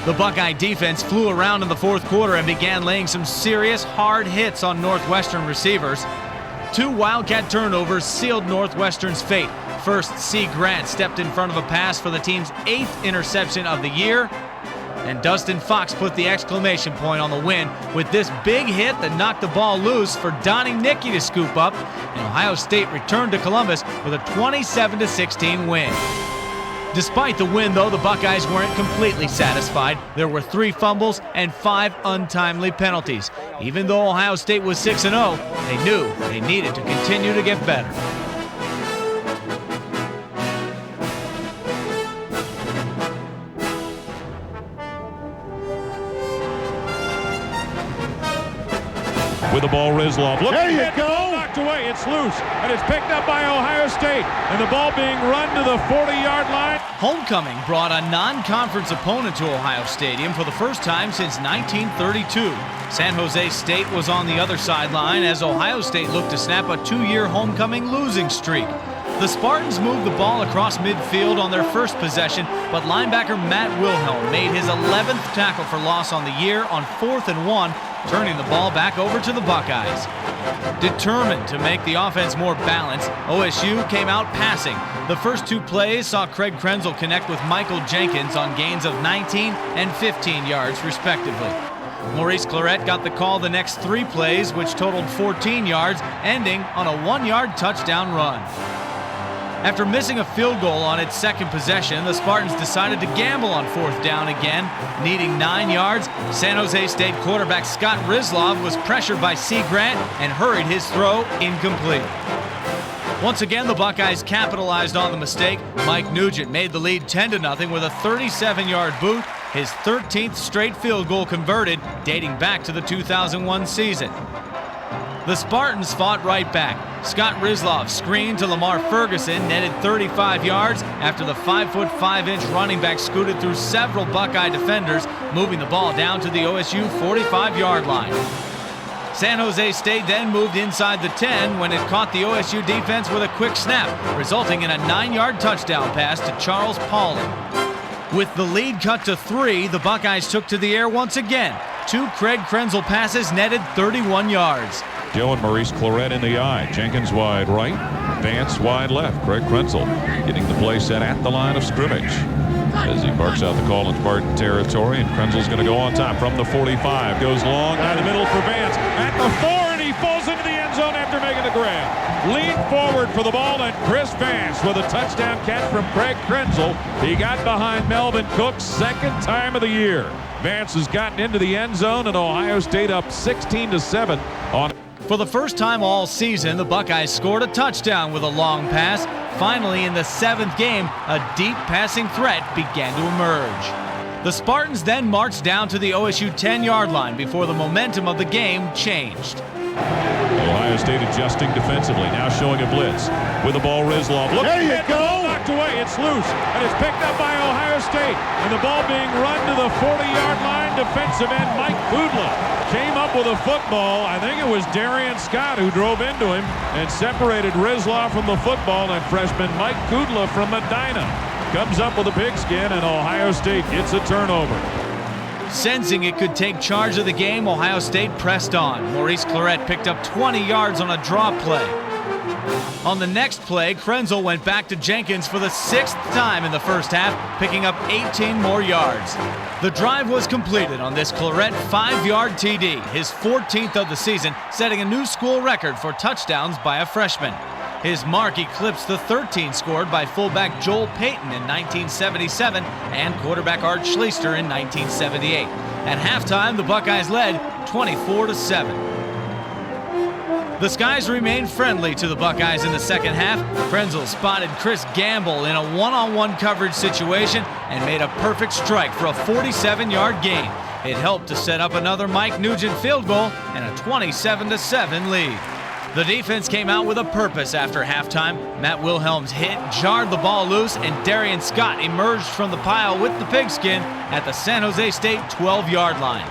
The Buckeye defense flew around in the fourth quarter and began laying some serious hard hits on Northwestern receivers. 2 Wildcat turnovers sealed Northwestern's fate. First, C. Grant stepped in front of a pass for the team's 8th interception of the year. And Dustin Fox put the exclamation point on the win with this big hit that knocked the ball loose for Donnie Nicky to scoop up. And Ohio State returned to Columbus with a 27-16 win. Despite the win, though, the Buckeyes weren't completely satisfied. There were 3 fumbles and 5 untimely penalties. Even though Ohio State was 6-0, they knew they needed to continue to get better. With the ball, Rizlov. Look, there you go. Knocked away. It's loose, and it's picked up by Ohio State. And the ball being run to the 40-yard line. Homecoming brought a non-conference opponent to Ohio Stadium for the first time since 1932. San Jose State was on the other sideline as Ohio State looked to snap a 2-year homecoming losing streak. The Spartans moved the ball across midfield on their first possession, but linebacker Matt Wilhelm made his 11th tackle for loss on the year on 4th and 1, turning the ball back over to the Buckeyes. Determined to make the offense more balanced, OSU came out passing. The first 2 plays saw Craig Krenzel connect with Michael Jenkins on gains of 19 and 15 yards, respectively. Maurice Claret got the call the next 3 plays, which totaled 14 yards, ending on a 1-yard touchdown run. After missing a field goal on its second possession, the Spartans decided to gamble on 4th down again. Needing 9 yards, San Jose State quarterback Scott Rizlov was pressured by C. Grant and hurried his throw incomplete. Once again, the Buckeyes capitalized on the mistake. Mike Nugent made the lead 10-0 with a 37-yard boot, his 13th straight field goal converted, dating back to the 2001 season. The Spartans fought right back. Scott Rizlov screened to Lamar Ferguson, netted 35 yards after the 5'5" running back scooted through several Buckeye defenders, moving the ball down to the OSU 45-yard line. San Jose State then moved inside the 10 when it caught the OSU defense with a quick snap, resulting in a 9-yard touchdown pass to Charles Pauling. With the lead cut to 3, the Buckeyes took to the air once again. 2 Craig Krenzel passes netted 31 yards. Joe and Maurice Claret in the eye. Jenkins wide right, Vance wide left. Craig Krenzel getting the play set at the line of scrimmage as he barks out the call in Spartan territory, and Krenzel's going to go on top from the 45. Goes long down the middle for Vance at the 4, and he falls into the end zone after making the grab. Lean forward for the ball, and Chris Vance with a touchdown catch from Craig Krenzel. He got behind Melvin Cook's second time of the year. Vance has gotten into the end zone, and Ohio State up 16-7 on. For the first time all season, the Buckeyes scored a touchdown with a long pass. Finally, in the 7th game, a deep passing threat began to emerge. The Spartans then marched down to the OSU 10-yard line before the momentum of the game changed. Ohio State adjusting defensively, now showing a blitz. With the ball, Rizlov. Look, there you go. Knocked away. It's loose, and it's picked up by Ohio State. And the ball being run to the 40-yard line. Defensive end Mike Kudla came up with a football. I think it was Darian Scott who drove into him and separated Rizlaw from the football. And freshman Mike Kudla from Medina comes up with a pigskin, and Ohio State gets a turnover. Sensing it could take charge of the game, Ohio State pressed on. Maurice Clarett picked up 20 yards on a draw play. On the next play, Krenzel went back to Jenkins for the 6th time in the first half, picking up 18 more yards. The drive was completed on this Clarett 5-yard TD, his 14th of the season, setting a new school record for touchdowns by a freshman. His mark eclipsed the 13 scored by fullback Joel Payton in 1977 and quarterback Art Schleister in 1978. At halftime, the Buckeyes led 24-7. The skies remained friendly to the Buckeyes in the second half. Krenzel spotted Chris Gamble in a one-on-one coverage situation and made a perfect strike for a 47-yard gain. It helped to set up another Mike Nugent field goal and a 27-7 lead. The defense came out with a purpose after halftime. Matt Wilhelm's hit jarred the ball loose, and Darian Scott emerged from the pile with the pigskin at the San Jose State 12-yard line.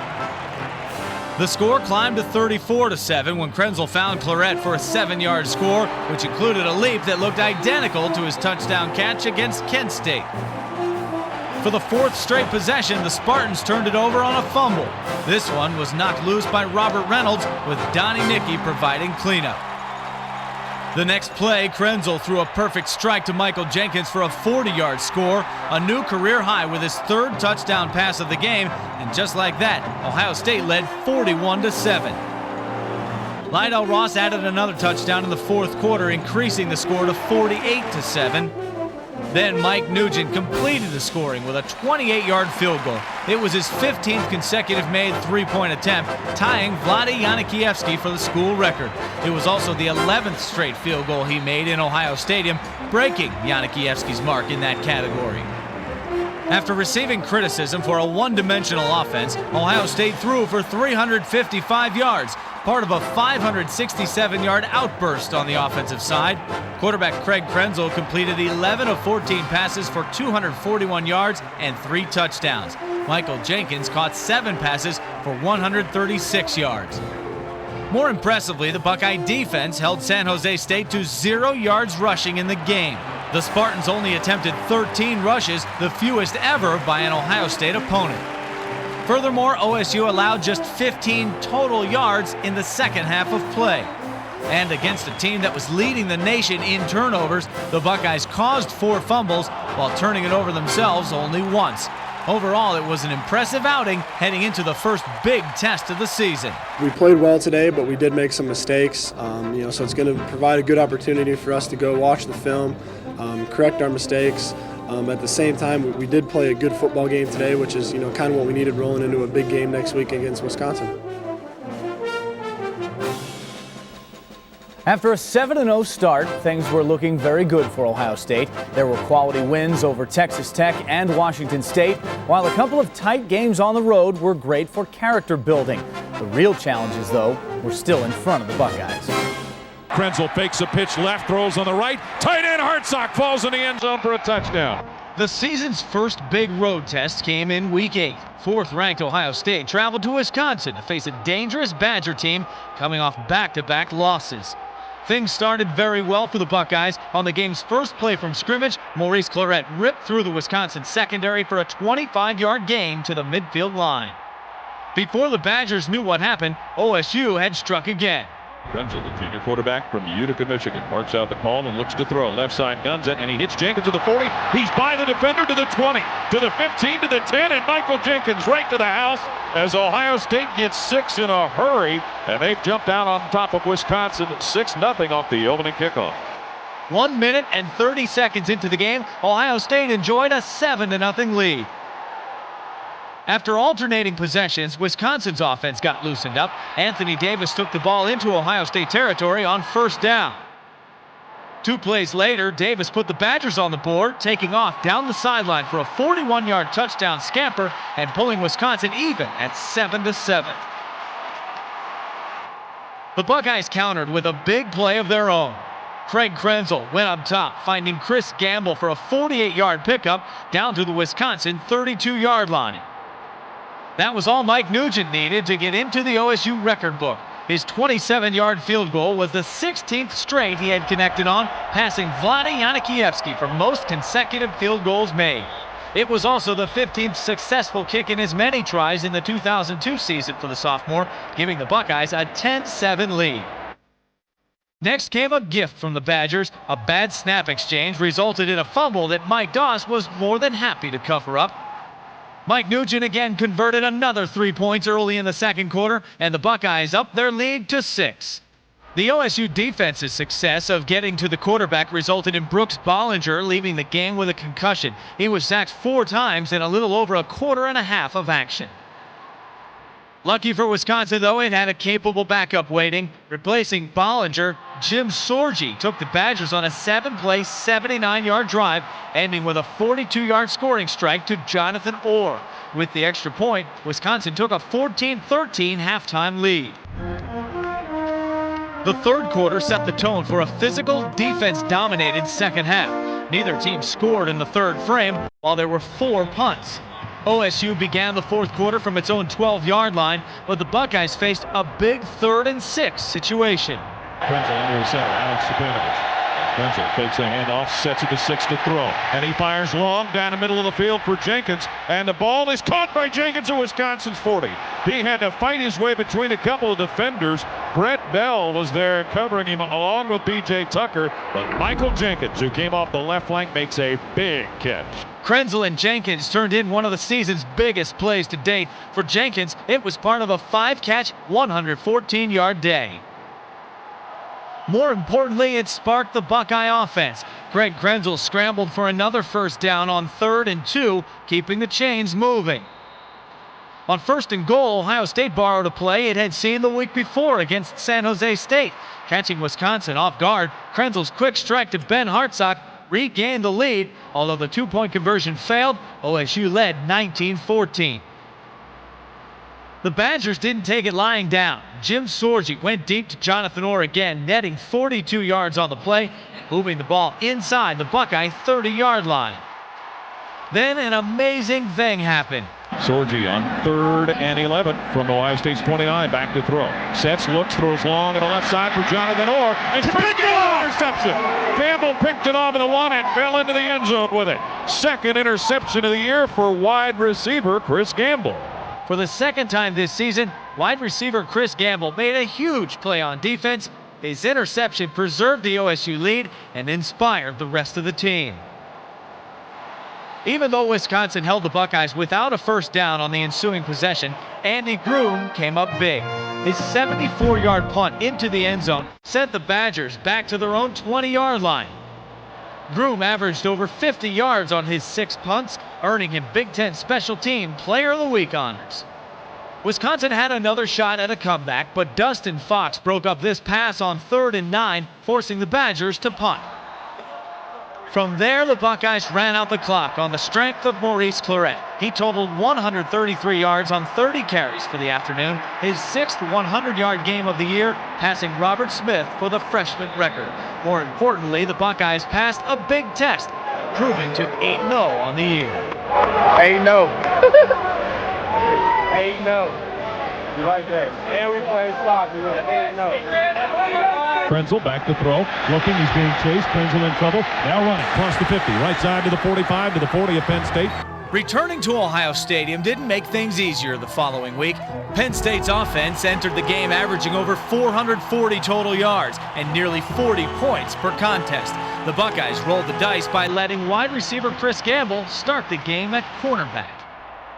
The score climbed to 34-7 when Krenzel found Clarett for a 7-yard score, which included a leap that looked identical to his touchdown catch against Kent State. For the 4th straight possession, the Spartans turned it over on a fumble. This one was knocked loose by Robert Reynolds, with Donnie Nicky providing cleanup. The next play, Krenzel threw a perfect strike to Michael Jenkins for a 40-yard score, a new career high with his 3rd touchdown pass of the game, and just like that, Ohio State led 41-7. Lydell Ross added another touchdown in the 4th quarter, increasing the score to 48-7. Then Mike Nugent completed the scoring with a 28-yard field goal. It was his 15th consecutive made three-point attempt, tying Vlade Yanikiewski for the school record. It was also the 11th straight field goal he made in Ohio Stadium, breaking Yanikiewski's mark in that category. After receiving criticism for a one-dimensional offense, Ohio State threw for 355 yards, part of a 567-yard outburst on the offensive side. Quarterback Craig Krenzel completed 11 of 14 passes for 241 yards and 3 touchdowns. Michael Jenkins caught 7 passes for 136 yards. More impressively, the Buckeye defense held San Jose State to 0 yards rushing in the game. The Spartans only attempted 13 rushes, the fewest ever by an Ohio State opponent. Furthermore, OSU allowed just 15 total yards in the second half of play. And against a team that was leading the nation in turnovers, the Buckeyes caused 4 fumbles while turning it over themselves only once. Overall, it was an impressive outing heading into the first big test of the season. We played well today, but we did make some mistakes. So it's going to provide a good opportunity for us to go watch the film, correct our mistakes. At the same time, we did play a good football game today, which is kind of what we needed rolling into a big game next week against Wisconsin. After a 7-0 start, things were looking very good for Ohio State. There were quality wins over Texas Tech and Washington State, while a couple of tight games on the road were great for character building. The real challenges, though, were still in front of the Buckeyes. Krenzel fakes a pitch left, throws on the right. Tight end Hartsock falls in the end zone for a touchdown. The season's first big road test came in Week 8. 4th-ranked Ohio State traveled to Wisconsin to face a dangerous Badger team coming off back-to-back losses. Things started very well for the Buckeyes. On the game's first play from scrimmage, Maurice Clarett ripped through the Wisconsin secondary for a 25-yard gain to the midfield line. Before the Badgers knew what happened, OSU had struck again. Krenzel, the junior quarterback from Utica, Michigan, marks out the call and looks to throw. Left side guns it, and he hits Jenkins to the 40. He's by the defender to the 20, to the 15, to the 10, and Michael Jenkins right to the house as Ohio State gets 6 in a hurry, and they've jumped out on top of Wisconsin 6-0 off the opening kickoff. 1 minute and 30 seconds into the game, Ohio State enjoyed a 7-0 lead. After alternating possessions, Wisconsin's offense got loosened up. Anthony Davis took the ball into Ohio State territory on first down. 2 plays later, Davis put the Badgers on the board, taking off down the sideline for a 41-yard touchdown scamper and pulling Wisconsin even at 7-7. The Buckeyes countered with a big play of their own. Craig Krenzel went up top, finding Chris Gamble for a 48-yard pickup down to the Wisconsin 32-yard line. That was all Mike Nugent needed to get into the OSU record book. His 27-yard field goal was the 16th straight he had connected on, passing Vlade Yanikievsky for most consecutive field goals made. It was also the 15th successful kick in as many tries in the 2002 season for the sophomore, giving the Buckeyes a 10-7 lead. Next came a gift from the Badgers. A bad snap exchange resulted in a fumble that Mike Doss was more than happy to cover up. Mike Nugent again converted another 3 points early in the second quarter, and the Buckeyes upped their lead to 6. The OSU defense's success of getting to the quarterback resulted in Brooks Bollinger leaving the game with a concussion. He was sacked 4 times in a little over a quarter and a half of action. Lucky for Wisconsin, though, it had a capable backup waiting. Replacing Bollinger, Jim Sorgi took the Badgers on a 7-play, 79-yard drive, ending with a 42-yard scoring strike to Jonathan Orr. With the extra point, Wisconsin took a 14-13 halftime lead. The third quarter set the tone for a physical, defense-dominated second half. Neither team scored in the third frame, while there were 4 punts. OSU began the fourth quarter from its own 12-yard line, but the Buckeyes faced a big 3rd and 6 situation. Krenzel into the center, Alex Stepanovich. Krenzel fakes the handoff, sets it to 6 to throw. And he fires long down the middle of the field for Jenkins. And the ball is caught by Jenkins at Wisconsin's 40. He had to fight his way between a couple of defenders. Brett Bell was there covering him along with B.J. Tucker. But Michael Jenkins, who came off the left flank, makes a big catch. Krenzel and Jenkins turned in one of the season's biggest plays to date. For Jenkins, it was part of a 5-catch, 114-yard day. More importantly, it sparked the Buckeye offense. Craig Krenzel scrambled for another first down on 3rd and 2, keeping the chains moving. On 1st and goal, Ohio State borrowed a play it had seen the week before against San Jose State. Catching Wisconsin off guard, Krenzel's quick strike to Ben Hartsock regained the lead. Although the 2-point conversion failed, OSU led 19-14. The Badgers didn't take it lying down. Jim Sorgi went deep to Jonathan Orr again, netting 42 yards on the play, moving the ball inside the Buckeye 30-yard line. Then an amazing thing happened. Sorgi on 3rd and 11 from Ohio State's 29, back to throw. Sets, looks, throws long to the left side for Jonathan Orr. And picked it off! Interception. Campbell picked it off in the one and fell into the end zone with it. Second interception of the year for wide receiver Chris Gamble. For the second time this season, wide receiver Chris Gamble made a huge play on defense. His interception preserved the OSU lead and inspired the rest of the team. Even though Wisconsin held the Buckeyes without a first down on the ensuing possession, Andy Groom came up big. His 74-yard punt into the end zone sent the Badgers back to their own 20-yard line. Groom averaged over 50 yards on his 6 punts, earning him Big Ten Special Team Player of the Week honors. Wisconsin had another shot at a comeback, but Dustin Fox broke up this pass on 3rd and 9, forcing the Badgers to punt. From there, the Buckeyes ran out the clock on the strength of Maurice Clarett. He totaled 133 yards on 30 carries for the afternoon, his 6th 100-yard game of the year, passing Robert Smith for the freshman record. More importantly, the Buckeyes passed a big test, proving to 8-0 on the year. 8-0. 8-0. You like that? And we play slot. We went 8-0. Krenzel back to throw. Looking, he's being chased. Krenzel in trouble. Now running. Across the 50. Right side to the 45 to the 40 of Penn State. Returning to Ohio Stadium didn't make things easier the following week. Penn State's offense entered the game averaging over 440 total yards and nearly 40 points per contest. The Buckeyes rolled the dice by letting wide receiver Chris Gamble start the game at cornerback.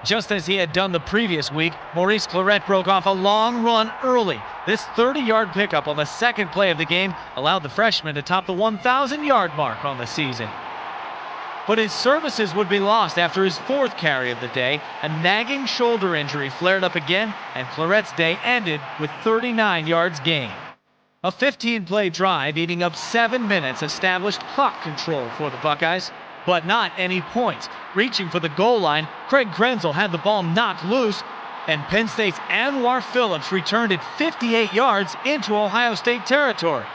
Just as he had done the previous week, Maurice Clarett broke off a long run early. This 30-yard pickup on the second play of the game allowed the freshman to top the 1,000-yard mark on the season. But his services would be lost after his 4th carry of the day. A nagging shoulder injury flared up again, and Clarett's day ended with 39 yards gained. A 15-play drive eating up 7 minutes established clock control for the Buckeyes, but not any points. Reaching for the goal line, Craig Krenzel had the ball knocked loose, and Penn State's Anwar Phillips returned it 58 yards into Ohio State territory.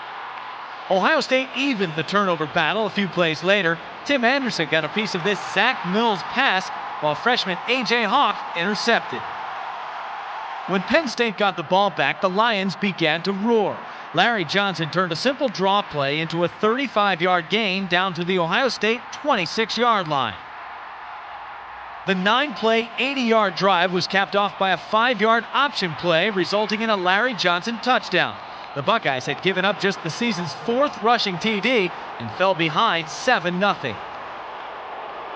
Ohio State evened the turnover battle a few plays later. Tim Anderson got a piece of this Zach Mills pass, while freshman A.J. Hawk intercepted. When Penn State got the ball back, the Lions began to roar. Larry Johnson turned a simple draw play into a 35-yard gain down to the Ohio State 26-yard line. The 9-play, 80-yard drive was capped off by a 5-yard option play, resulting in a Larry Johnson touchdown. The Buckeyes had given up just the season's 4th rushing TD and fell behind 7-0.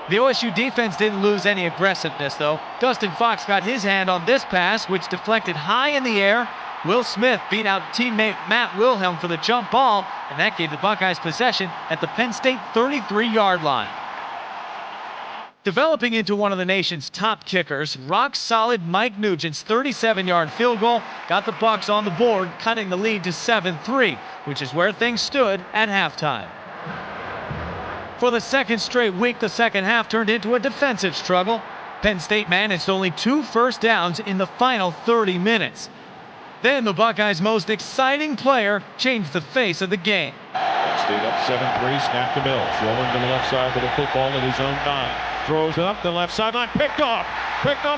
The OSU defense didn't lose any aggressiveness, though. Dustin Fox got his hand on this pass, which deflected high in the air. Will Smith beat out teammate Matt Wilhelm for the jump ball, and that gave the Buckeyes possession at the Penn State 33-yard line. Developing into one of the nation's top kickers, rock-solid Mike Nugent's 37-yard field goal got the Bucs on the board, cutting the lead to 7-3, which is where things stood at halftime. For the second straight week, the second half turned into a defensive struggle. Penn State managed only 2 first downs in the final 30 minutes. Then the Buckeyes' most exciting player changed the face of the game. State up 7-3, snap to Mills, rolling to the left side with the football at his own 9. Throws it up the left sideline, picked off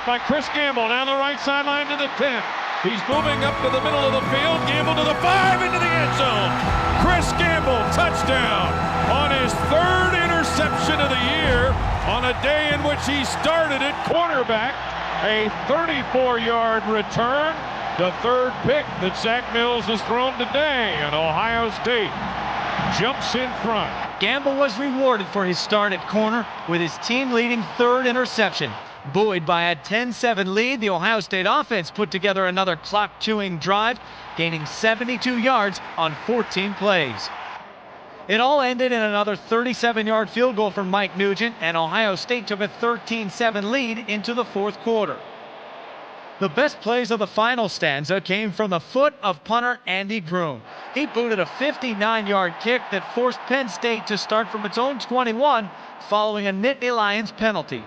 by Chris Gamble down the right sideline to the 10. He's moving up to the middle of the field, Gamble to the 5, into the end zone. Chris Gamble, touchdown on his 3rd interception of the year on a day in which he started at cornerback. A 34-yard return, the 3rd pick that Zach Mills has thrown today, and Ohio State jumps in front. Gamble was rewarded for his start at corner with his team-leading 3rd interception. Buoyed by a 10-7 lead, the Ohio State offense put together another clock-chewing drive, gaining 72 yards on 14 plays. It all ended in another 37-yard field goal from Mike Nugent, and Ohio State took a 13-7 lead into the 4th quarter. The best plays of the final stanza came from the foot of punter Andy Groom. He booted a 59-yard kick that forced Penn State to start from its own 21 following a Nittany Lions penalty.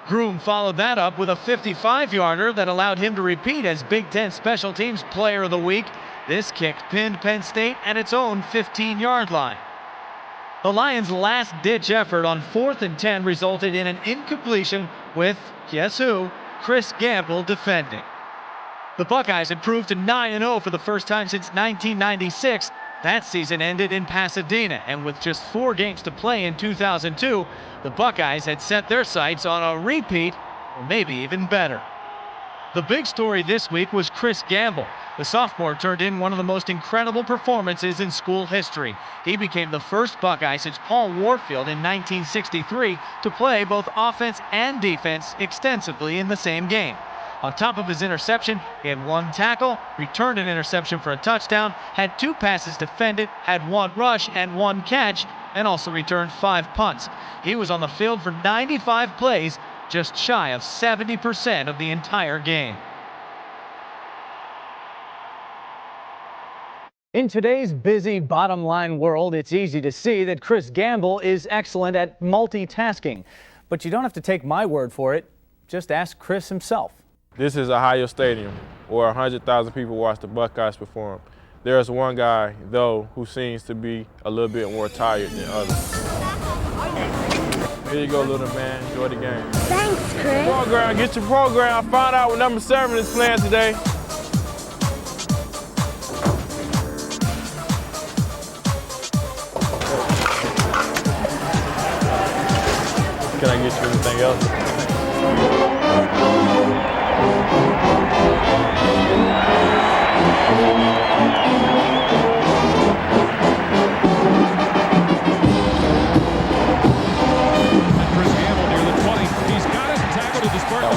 Groom followed that up with a 55-yarder that allowed him to repeat as Big Ten Special Teams Player of the Week. This kick pinned Penn State at its own 15-yard line. The Lions' last-ditch effort on 4th and 10 resulted in an incompletion with, guess who, Chris Gamble defending. The Buckeyes improved to 9-0 for the first time since 1996. That season ended in Pasadena, and with just 4 games to play in 2002, the Buckeyes had set their sights on a repeat, or maybe even better. The big story this week was Chris Gamble. The sophomore turned in one of the most incredible performances in school history. He became the first Buckeye since Paul Warfield in 1963 to play both offense and defense extensively in the same game. On top of his interception, he had 1 tackle, returned an interception for a touchdown, had 2 passes defended, had 1 rush and 1 catch, and also returned 5 punts. He was on the field for 95 plays, just shy of 70% of the entire game. In today's busy bottom line world, it's easy to see that Chris Gamble is excellent at multitasking. But you don't have to take my word for it. Just ask Chris himself. This is Ohio Stadium, where 100,000 people watch the Buckeyes perform. There's one guy, though, who seems to be a little bit more tired than others. Here you go, little man. Enjoy the game. Thanks, Chris. Program, get your program. I found out what number 7 is playing today. Can I get you anything else?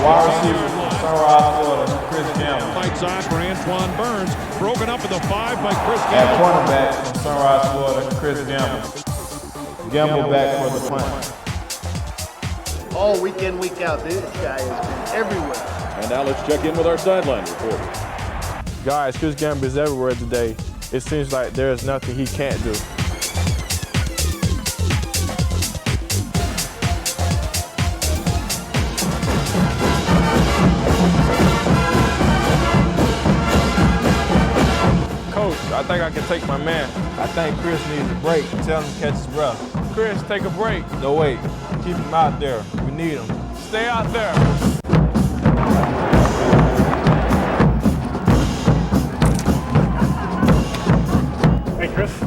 Wide receiver, Sunrise, Florida, Chris Gamble. Fights on for Antoine Burns. Broken up at the 5 by Chris At Gamble. cornerback from Sunrise, Florida, Chris Gamble. Gamble back for the punt. All week in, week out, this guy has been everywhere. And now let's check in with our sideline reporter. Guys, Chris Gamble is everywhere today. It seems like there is nothing he can't do. think I can take my man. I think Chris needs a break. Tell him to catch his breath. Chris, take a break. No, wait. Keep him out there. We need him. Stay out there. Hey, Chris.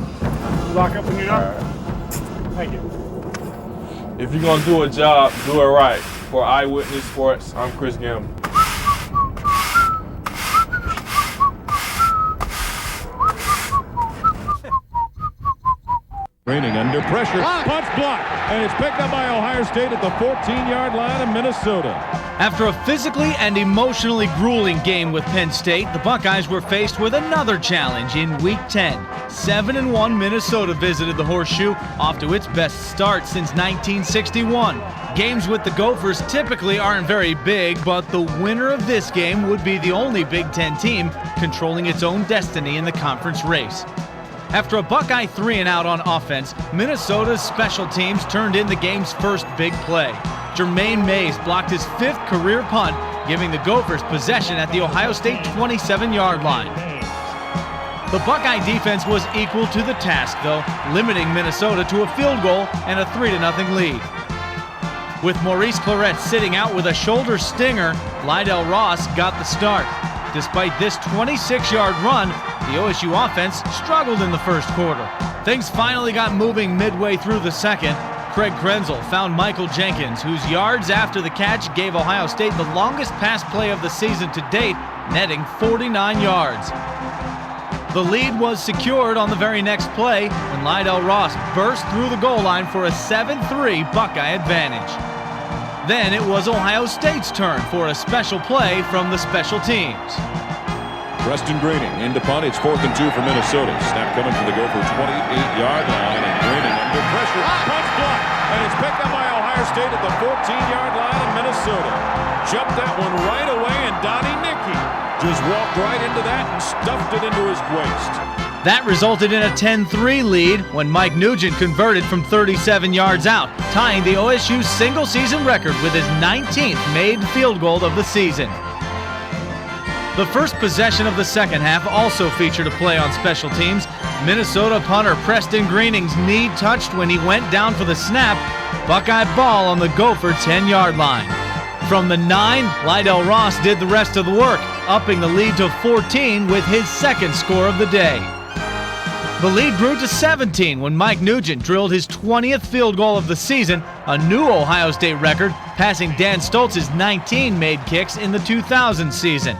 Lock up when you're done. Thank you. If you're going to do a job, do it right. For Eyewitness Sports, I'm Chris Gamble. Greening under pressure, punch blocked, and it's picked up by Ohio State at the 14-yard line of Minnesota. After a physically and emotionally grueling game with Penn State, the Buckeyes were faced with another challenge in Week 10. 7-1 Minnesota visited the Horseshoe, off to its best start since 1961. Games with the Gophers typically aren't very big, but the winner of this game would be the only Big Ten team controlling its own destiny in the conference race. After a Buckeye 3-and-out on offense, Minnesota's special teams turned in the game's first big play. Jermaine Mays blocked his 5th career punt, giving the Gophers possession at the Ohio State 27-yard line. The Buckeye defense was equal to the task, though, limiting Minnesota to a field goal and a 3-0 lead. With Maurice Clarett sitting out with a shoulder stinger, Lydell Ross got the start. Despite this 26-yard run, the OSU offense struggled in the first quarter. Things finally got moving midway through the second. Craig Krenzel found Michael Jenkins, whose yards after the catch gave Ohio State the longest pass play of the season to date, netting 49 yards. The lead was secured on the very next play when Lydell Ross burst through the goal line for a 7-3 Buckeye advantage. Then it was Ohio State's turn for a special play from the special teams. Preston Greening into punt. It's 4th and 2 for Minnesota. Snap coming to the Gopher 28-yard line, and Greening under pressure. Punch blocked, and it's picked up by Ohio State at the 14-yard line of Minnesota. Jumped that one right away, and Donnie Nicky just walked right into that and stuffed it into his waist. That resulted in a 10-3 lead when Mike Nugent converted from 37 yards out, tying the OSU single-season record with his 19th made field goal of the season. The first possession of the second half also featured a play on special teams. Minnesota punter Preston Greening's knee touched when he went down for the snap. Buckeye ball on the Gopher 10-yard line. From the 9, Lydell Ross did the rest of the work, upping the lead to 14 with his second score of the day. The lead grew to 17 when Mike Nugent drilled his 20th field goal of the season, a new Ohio State record, passing Dan Stoltz's 19 made kicks in the 2000 season.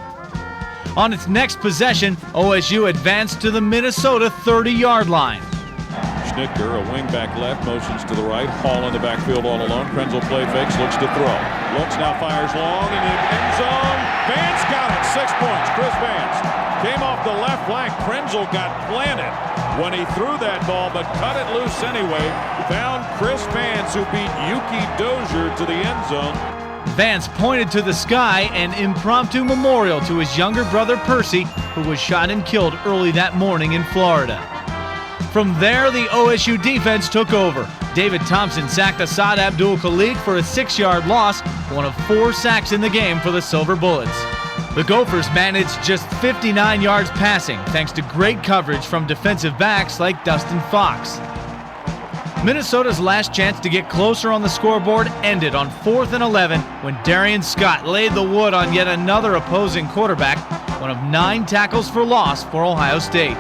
On its next possession, OSU advanced to the Minnesota 30-yard line. Schnicker, a wingback left, motions to the right. Hall in the backfield all alone. Krenzel play fakes, looks to throw. Looks now, fires long, and in end zone. Vance got it, 6 points. Chris Vance came off the left flank. Krenzel got planted when he threw that ball, but cut it loose anyway. Found Chris Vance, who beat Yuki Dozier to the end zone. Vance pointed to the sky, an impromptu memorial to his younger brother Percy, who was shot and killed early that morning in Florida. From there, the OSU defense took over. David Thompson sacked Asad Abdul-Khalik for a 6-yard loss, one of 4 sacks in the game for the Silver Bullets. The Gophers managed just 59 yards passing, thanks to great coverage from defensive backs like Dustin Fox. Minnesota's last chance to get closer on the scoreboard ended on 4th and 11 when Darian Scott laid the wood on yet another opposing quarterback, one of 9 tackles for loss for Ohio State.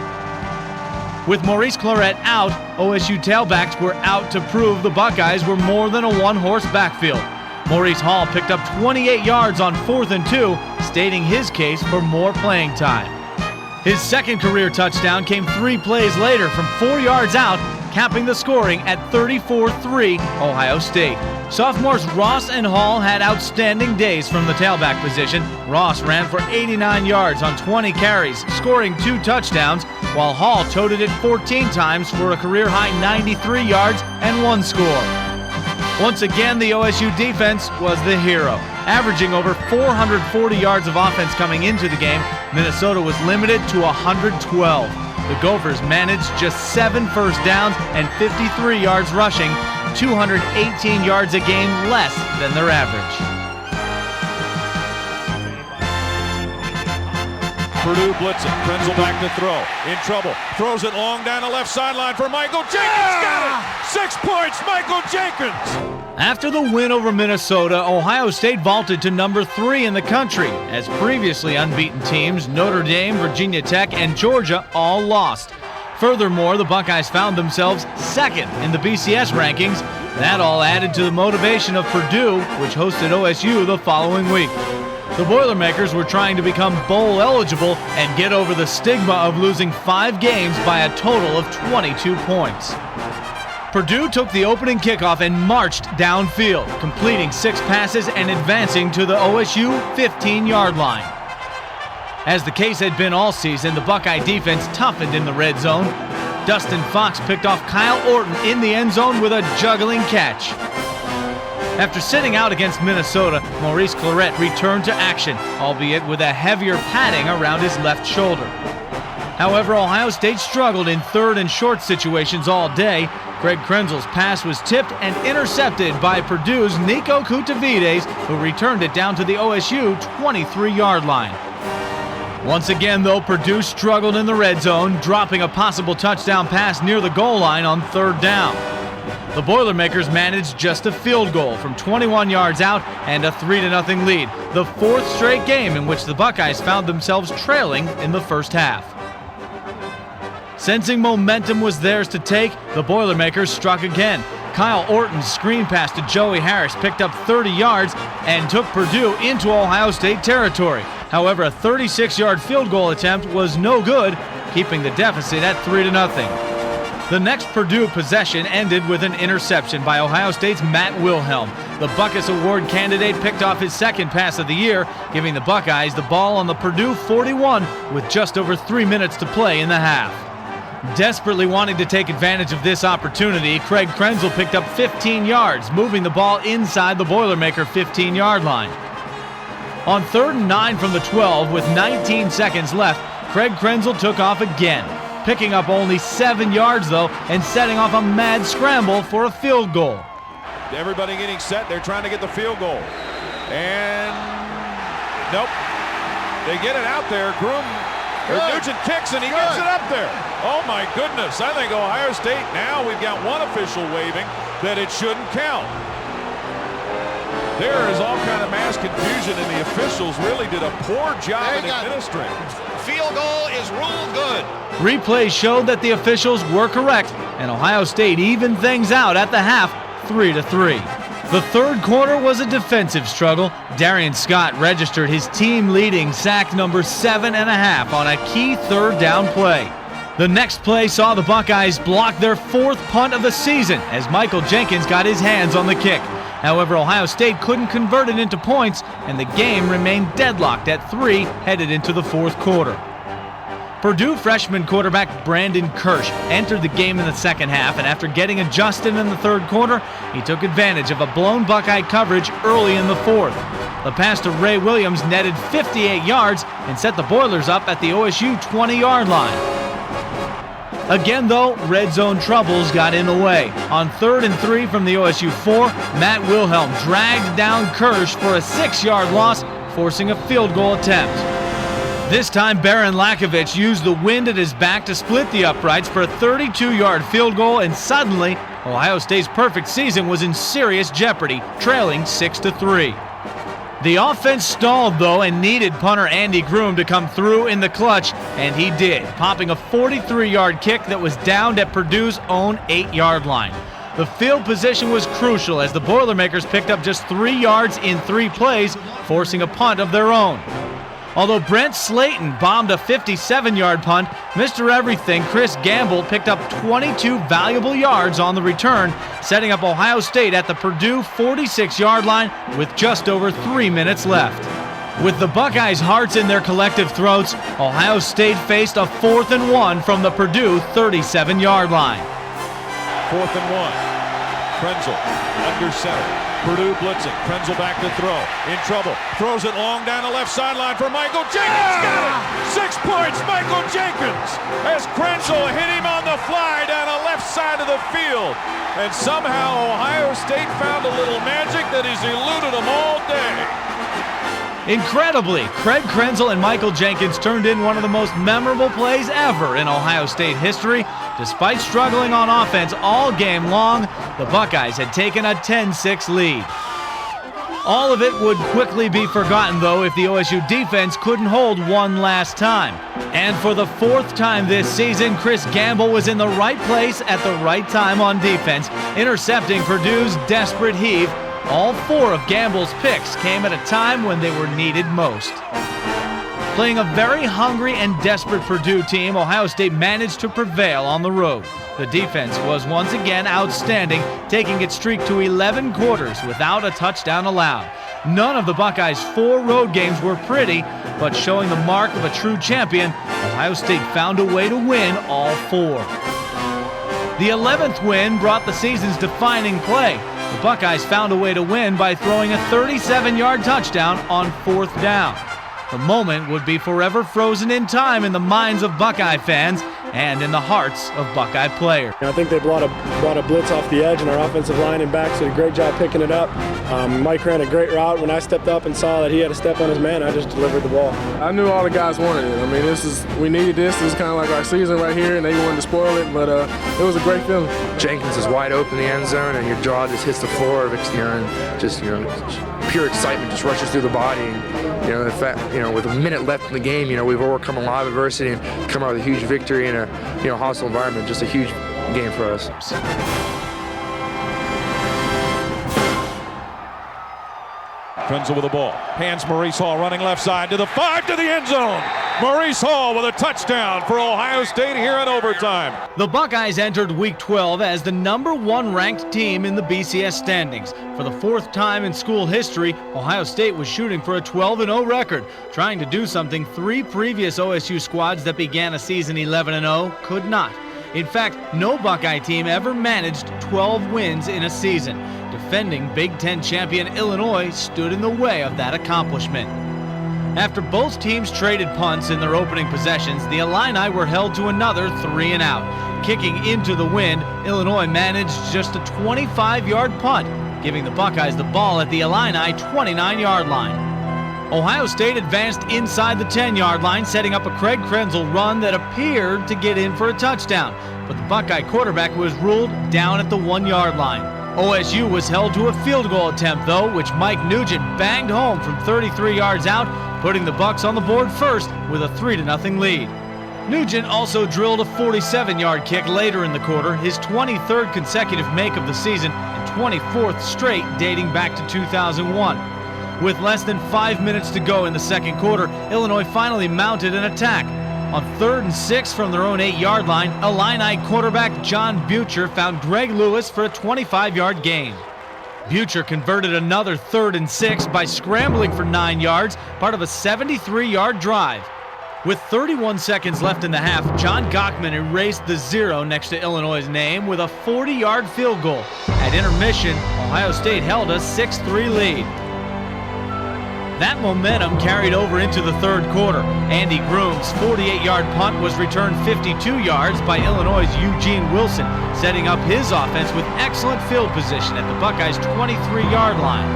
With Maurice Clarett out, OSU tailbacks were out to prove the Buckeyes were more than a one-horse backfield. Maurice Hall picked up 28 yards on 4th and 2, stating his case for more playing time. His second career touchdown came 3 plays later from 4 yards out, capping the scoring at 34-3 Ohio State. Sophomores Ross and Hall had outstanding days from the tailback position. Ross ran for 89 yards on 20 carries, scoring 2 touchdowns, while Hall toted it 14 times for a career-high 93 yards and 1 score. Once again, the OSU defense was the hero. Averaging over 440 yards of offense coming into the game, Minnesota was limited to 112. The Gophers managed just 7 first downs and 53 yards rushing, 218 yards a game less than their average. Purdue blitzing. Krenzel back to throw. In trouble. Throws it long down the left sideline for Michael Jenkins. Got it! 6 points, Michael Jenkins. After the win over Minnesota, Ohio State vaulted to number 3 in the country, as previously unbeaten teams Notre Dame, Virginia Tech, and Georgia all lost. Furthermore, the Buckeyes found themselves second in the BCS rankings. That all added to the motivation of Purdue, which hosted OSU the following week. The Boilermakers were trying to become bowl eligible and get over the stigma of losing 5 games by a total of 22 points. Purdue took the opening kickoff and marched downfield, completing 6 passes and advancing to the OSU 15-yard line. As the case had been all season, the Buckeye defense toughened in the red zone. Dustin Fox picked off Kyle Orton in the end zone with a juggling catch. After sitting out against Minnesota, Maurice Clarett returned to action, albeit with a heavier padding around his left shoulder. However, Ohio State struggled in third and short situations all day. Craig Krenzel's pass was tipped and intercepted by Purdue's Nico Kutavides, who returned it down to the OSU 23-yard line. Once again, though, Purdue struggled in the red zone, dropping a possible touchdown pass near the goal line on 3rd down. The Boilermakers managed just a field goal from 21 yards out and a 3-0 lead, the 4th straight game in which the Buckeyes found themselves trailing in the first half. Sensing momentum was theirs to take, the Boilermakers struck again. Kyle Orton's screen pass to Joey Harris picked up 30 yards and took Purdue into Ohio State territory. However, a 36-yard field goal attempt was no good, keeping the deficit at 3-0. The next Purdue possession ended with an interception by Ohio State's Matt Wilhelm. The Buckus Award candidate picked off his 2nd pass of the year, giving the Buckeyes the ball on the Purdue 41 with just over 3 minutes to play in the half. Desperately wanting to take advantage of this opportunity, Craig Krenzel picked up 15 yards, moving the ball inside the Boilermaker 15-yard line. On 3rd and 9 from the 12, with 19 seconds left, Craig Krenzel took off again, picking up only 7 yards, though, and setting off a mad scramble for a field goal. Everybody getting set. They're trying to get the field goal. And nope. They get it out there. Nugent kicks, and he gets it up there. Oh, my goodness. I think Ohio State now, we've got one official waving that it shouldn't count. There is all kind of mass confusion, and the officials really did a poor job in administering. Field goal is ruled good. Replays showed that the officials were correct, and Ohio State evened things out at the half, 3-3. The 3rd quarter was a defensive struggle. Darian Scott registered his team-leading sack number 7.5 on a key 3rd down play. The next play saw the Buckeyes block their 4th punt of the season as Michael Jenkins got his hands on the kick. However, Ohio State couldn't convert it into points, and the game remained deadlocked at 3 headed into the 4th quarter. Purdue freshman quarterback Brandon Kirsch entered the game in the 2nd half, and after getting adjusted in the 3rd quarter, he took advantage of a blown Buckeye coverage early in the 4th. The pass to Ray Williams netted 58 yards and set the Boilers up at the OSU 20-yard line. Again, though, red zone troubles got in the way. On 3rd and 3 from the OSU 4, Matt Wilhelm dragged down Kirsch for a 6-yard loss, forcing a field goal attempt. This time, Baron Lakovich used the wind at his back to split the uprights for a 32-yard field goal, and suddenly, Ohio State's perfect season was in serious jeopardy, trailing 6-3. The offense stalled, though, and needed punter Andy Groom to come through in the clutch, and he did, popping a 43-yard kick that was downed at Purdue's own 8-yard line. The field position was crucial as the Boilermakers picked up just 3 yards in 3 plays, forcing a punt of their own. Although Brent Slayton bombed a 57-yard punt, Mr. Everything Chris Gamble picked up 22 valuable yards on the return, setting up Ohio State at the Purdue 46-yard line with just over 3 minutes left. With the Buckeyes' hearts in their collective throats, Ohio State faced a 4th and 1 from the Purdue 37-yard line. 4th and 1. Krenzel under center. Purdue blitzing. Krenzel back to throw. In trouble. Throws it long down the left sideline for Michael Jenkins. Got it! 6 points, Michael Jenkins, as Krenzel hit him on the fly down the left side of the field. And somehow Ohio State found a little magic that has eluded them all day. Incredibly, Craig Krenzel and Michael Jenkins turned in one of the most memorable plays ever in Ohio State history. Despite struggling on offense all game long, the Buckeyes had taken a 10-6 lead. All of it would quickly be forgotten, though, if the OSU defense couldn't hold one last time. And for the fourth time this season, Chris Gamble was in the right place at the right time on defense, intercepting Purdue's desperate heave. All four of Gamble's picks came at a time when they were needed most. Playing a very hungry and desperate Purdue team, Ohio State managed to prevail on the road. The defense was once again outstanding, taking its streak to 11 quarters without a touchdown allowed. None of the Buckeyes' 4 road games were pretty, but showing the mark of a true champion, Ohio State found a way to win all 4. The 11th win brought the season's defining play. The Buckeyes found a way to win by throwing a 37-yard touchdown on 4th down. The moment would be forever frozen in time in the minds of Buckeye fans and in the hearts of Buckeye players. I think they brought a blitz off the edge, and our offensive line and backs did a great job picking it up. Mike ran a great route. When I stepped up and saw that he had to step on his man, I just delivered the ball. I knew all the guys wanted it. I mean, we needed this. This is kind of like our season right here, and they wanted to spoil it, but it was a great feeling. Jenkins is wide open in the end zone, and your jaw just hits the floor, and just pure excitement just rushes through the body. And, the fact, with a minute left in the game, we've overcome a lot of adversity and come out with a huge victory in a hostile environment. Just a huge game for us. Krenzel with the ball. Hands Maurice Hall running left side to the 5 to the end zone. Maurice Hall with a touchdown for Ohio State here in overtime. The Buckeyes entered Week 12 as the #1 ranked team in the BCS standings. For the 4th time in school history, Ohio State was shooting for a 12-0 record, trying to do something 3 previous OSU squads that began a season 11-0 could not. In fact, no Buckeye team ever managed 12 wins in a season. Defending Big Ten champion Illinois stood in the way of that accomplishment. After both teams traded punts in their opening possessions, the Illini were held to another 3-and-out. Kicking into the wind, Illinois managed just a 25-yard punt, giving the Buckeyes the ball at the Illini 29-yard line. Ohio State advanced inside the 10-yard line, setting up a Craig Krenzel run that appeared to get in for a touchdown, but the Buckeye quarterback was ruled down at the 1-yard line. OSU was held to a field goal attempt, though, which Mike Nugent banged home from 33 yards out, putting the Bucks on the board first with a 3-0 lead. Nugent also drilled a 47-yard kick later in the quarter, his 23rd consecutive make of the season and 24th straight dating back to 2001. With less than 5 minutes to go in the second quarter, Illinois finally mounted an attack. On 3rd and 6 from their own 8-yard line, Illini quarterback John Butcher found Greg Lewis for a 25-yard gain. Butcher converted another 3rd and 6 by scrambling for 9 yards, part of a 73-yard drive. With 31 seconds left in the half, John Gochman erased the 0 next to Illinois' name with a 40-yard field goal. At intermission, Ohio State held a 6-3 lead. That momentum carried over into the third quarter. Andy Groom's 48-yard punt was returned 52 yards by Illinois' Eugene Wilson, setting up his offense with excellent field position at the Buckeyes' 23-yard line.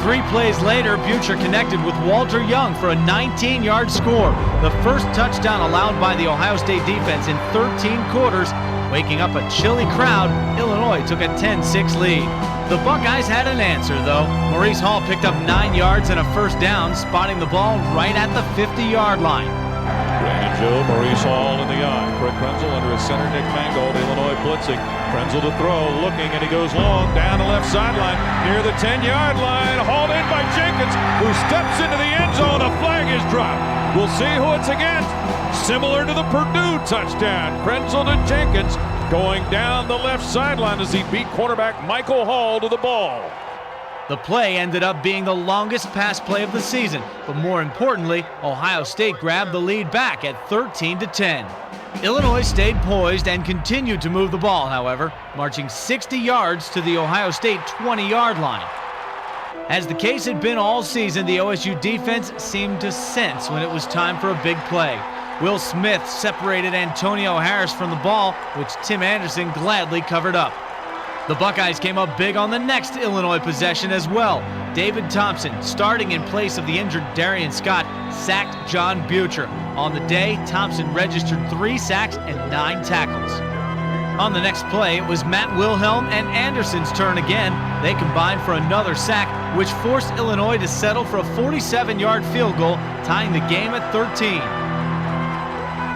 3 plays later, Butcher connected with Walter Young for a 19-yard score, the first touchdown allowed by the Ohio State defense in 13 quarters. Waking up a chilly crowd, Illinois took a 10-6 lead. The Buckeyes had an answer, though. Maurice Hall picked up 9 yards and a first down, spotting the ball right at the 50-yard line. Brandon Joe, Maurice Hall in the eye. Craig Krenzel under his center, Nick Mangold, Illinois blitzing. Krenzel to throw, looking, and he goes long down the left sideline near the 10-yard line. Hauled in by Jenkins, who steps into the end zone. A flag is dropped. We'll see who it's against. Similar to the Purdue touchdown. Krenzel to Jenkins going down the left sideline as he beat quarterback Michael Hall to the ball. The play ended up being the longest pass play of the season, but more importantly, Ohio State grabbed the lead back at 13-10. Illinois stayed poised and continued to move the ball, however, marching 60 yards to the Ohio State 20-yard line. As the case had been all season, the OSU defense seemed to sense when it was time for a big play. Will Smith separated Antonio Harris from the ball, which Tim Anderson gladly covered up. The Buckeyes came up big on the next Illinois possession as well. David Thompson, starting in place of the injured Darian Scott, sacked John Butcher. On the day, Thompson registered 3 sacks and 9 tackles. On the next play, it was Matt Wilhelm and Anderson's turn again. They combined for another sack, which forced Illinois to settle for a 47-yard field goal, tying the game at 13.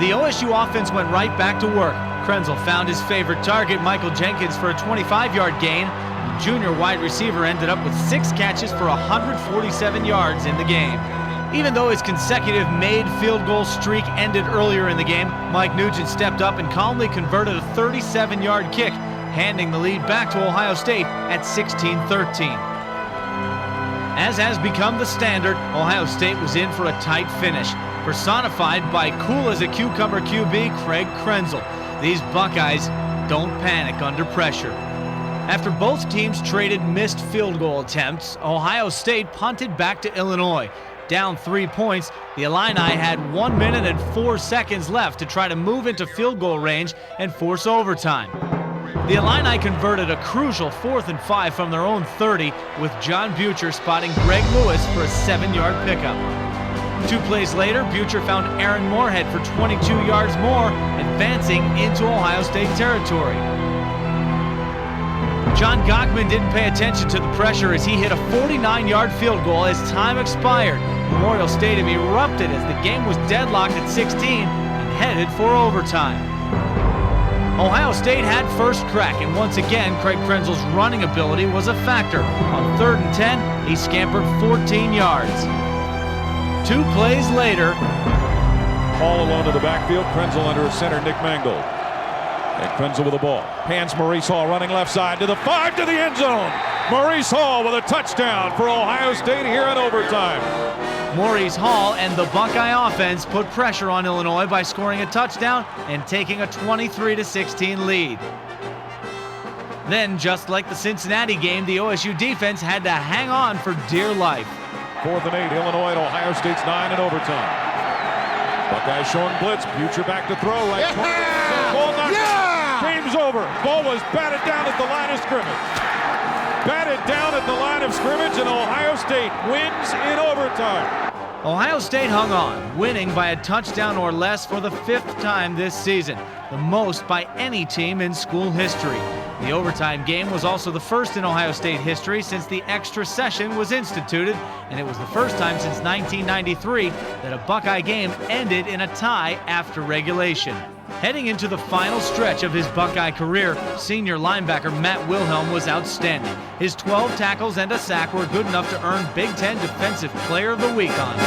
The OSU offense went right back to work. Krenzel found his favorite target, Michael Jenkins, for a 25-yard gain. The junior wide receiver ended up with 6 catches for 147 yards in the game. Even though his consecutive made field goal streak ended earlier in the game, Mike Nugent stepped up and calmly converted a 37-yard kick, handing the lead back to Ohio State at 16-13. As has become the standard, Ohio State was in for a tight finish, personified by cool-as-a-cucumber QB Craig Krenzel. These Buckeyes don't panic under pressure. After both teams traded missed field goal attempts, Ohio State punted back to Illinois. Down 3 points, the Illini had 1 minute and 4 seconds left to try to move into field goal range and force overtime. The Illini converted a crucial 4th and 5 from their own 30, with John Butcher spotting Greg Lewis for a 7-yard pickup. 2 plays later, Butcher found Aaron Moorhead for 22 yards more, advancing into Ohio State territory. John Gochman didn't pay attention to the pressure as he hit a 49-yard field goal as time expired. Memorial Stadium erupted as the game was deadlocked at 16 and headed for overtime. Ohio State had first crack, and once again, Craig Krenzel's running ability was a factor. On 3rd and 10, he scampered 14 yards. 2 plays later, All alone to the backfield. Krenzel under center, Nick Mangold. And Krenzel with the ball. Hands Maurice Hall running left side to the 5 to the end zone. Maurice Hall with a touchdown for Ohio State here in overtime. Maurice Hall and the Buckeye offense put pressure on Illinois by scoring a touchdown and taking a 23-16 lead. Then, just like the Cincinnati game, the OSU defense had to hang on for dear life. 4th and 8, Illinois and Ohio State's 9 in overtime. Buckeyes showing blitz. Butcher back to throw. Right. Yeah! Ball knocked. Yeah! Game's over. Ball was batted down at the line of scrimmage. Batted down at the line of scrimmage, and Ohio State wins in overtime. Ohio State hung on, winning by a touchdown or less for the 5th time this season, the most by any team in school history. The overtime game was also the first in Ohio State history since the extra session was instituted, and it was the first time since 1993 that a Buckeye game ended in a tie after regulation. Heading into the final stretch of his Buckeye career, senior linebacker Matt Wilhelm was outstanding. His 12 tackles and a sack were good enough to earn Big Ten Defensive Player of the Week honors.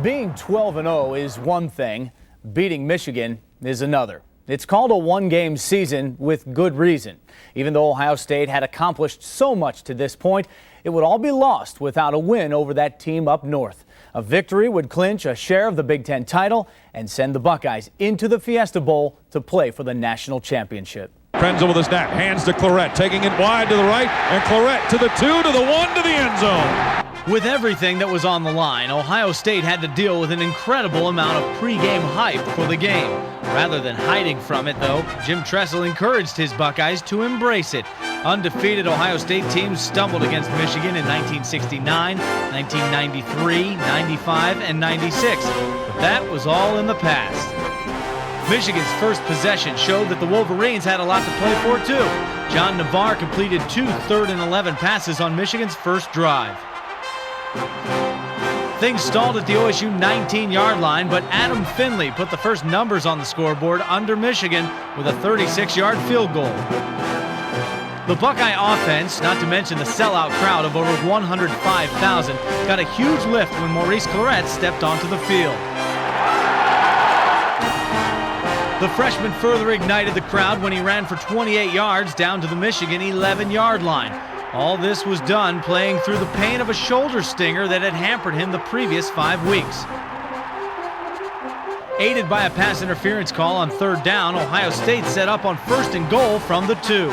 Being 12-0 is one thing. Beating Michigan is another. It's called a one-game season with good reason. Even though Ohio State had accomplished so much to this point, it would all be lost without a win over that team up north. A victory would clinch a share of the Big Ten title and send the Buckeyes into the Fiesta Bowl to play for the national championship. Krenzel with a snap, hands to Clarett, taking it wide to the right, and Clarett to the 2, to the 1, to the end zone. With everything that was on the line, Ohio State had to deal with an incredible amount of pregame hype for the game. Rather than hiding from it, though, Jim Tressel encouraged his Buckeyes to embrace it. Undefeated Ohio State teams stumbled against Michigan in 1969, 1993, 95, and 96. But that was all in the past. Michigan's first possession showed that the Wolverines had a lot to play for, too. John Navarre completed 2 3rd and 11 passes on Michigan's first drive. Things stalled at the OSU 19-yard line, but Adam Finley put the first numbers on the scoreboard under Michigan with a 36-yard field goal. The Buckeye offense, not to mention the sellout crowd of over 105,000, got a huge lift when Maurice Clarett stepped onto the field. The freshman further ignited the crowd when he ran for 28 yards down to the Michigan 11-yard line. All this was done playing through the pain of a shoulder stinger that had hampered him the previous 5 weeks. Aided by a pass interference call on 3rd down, Ohio State set up on 1st and goal from the 2.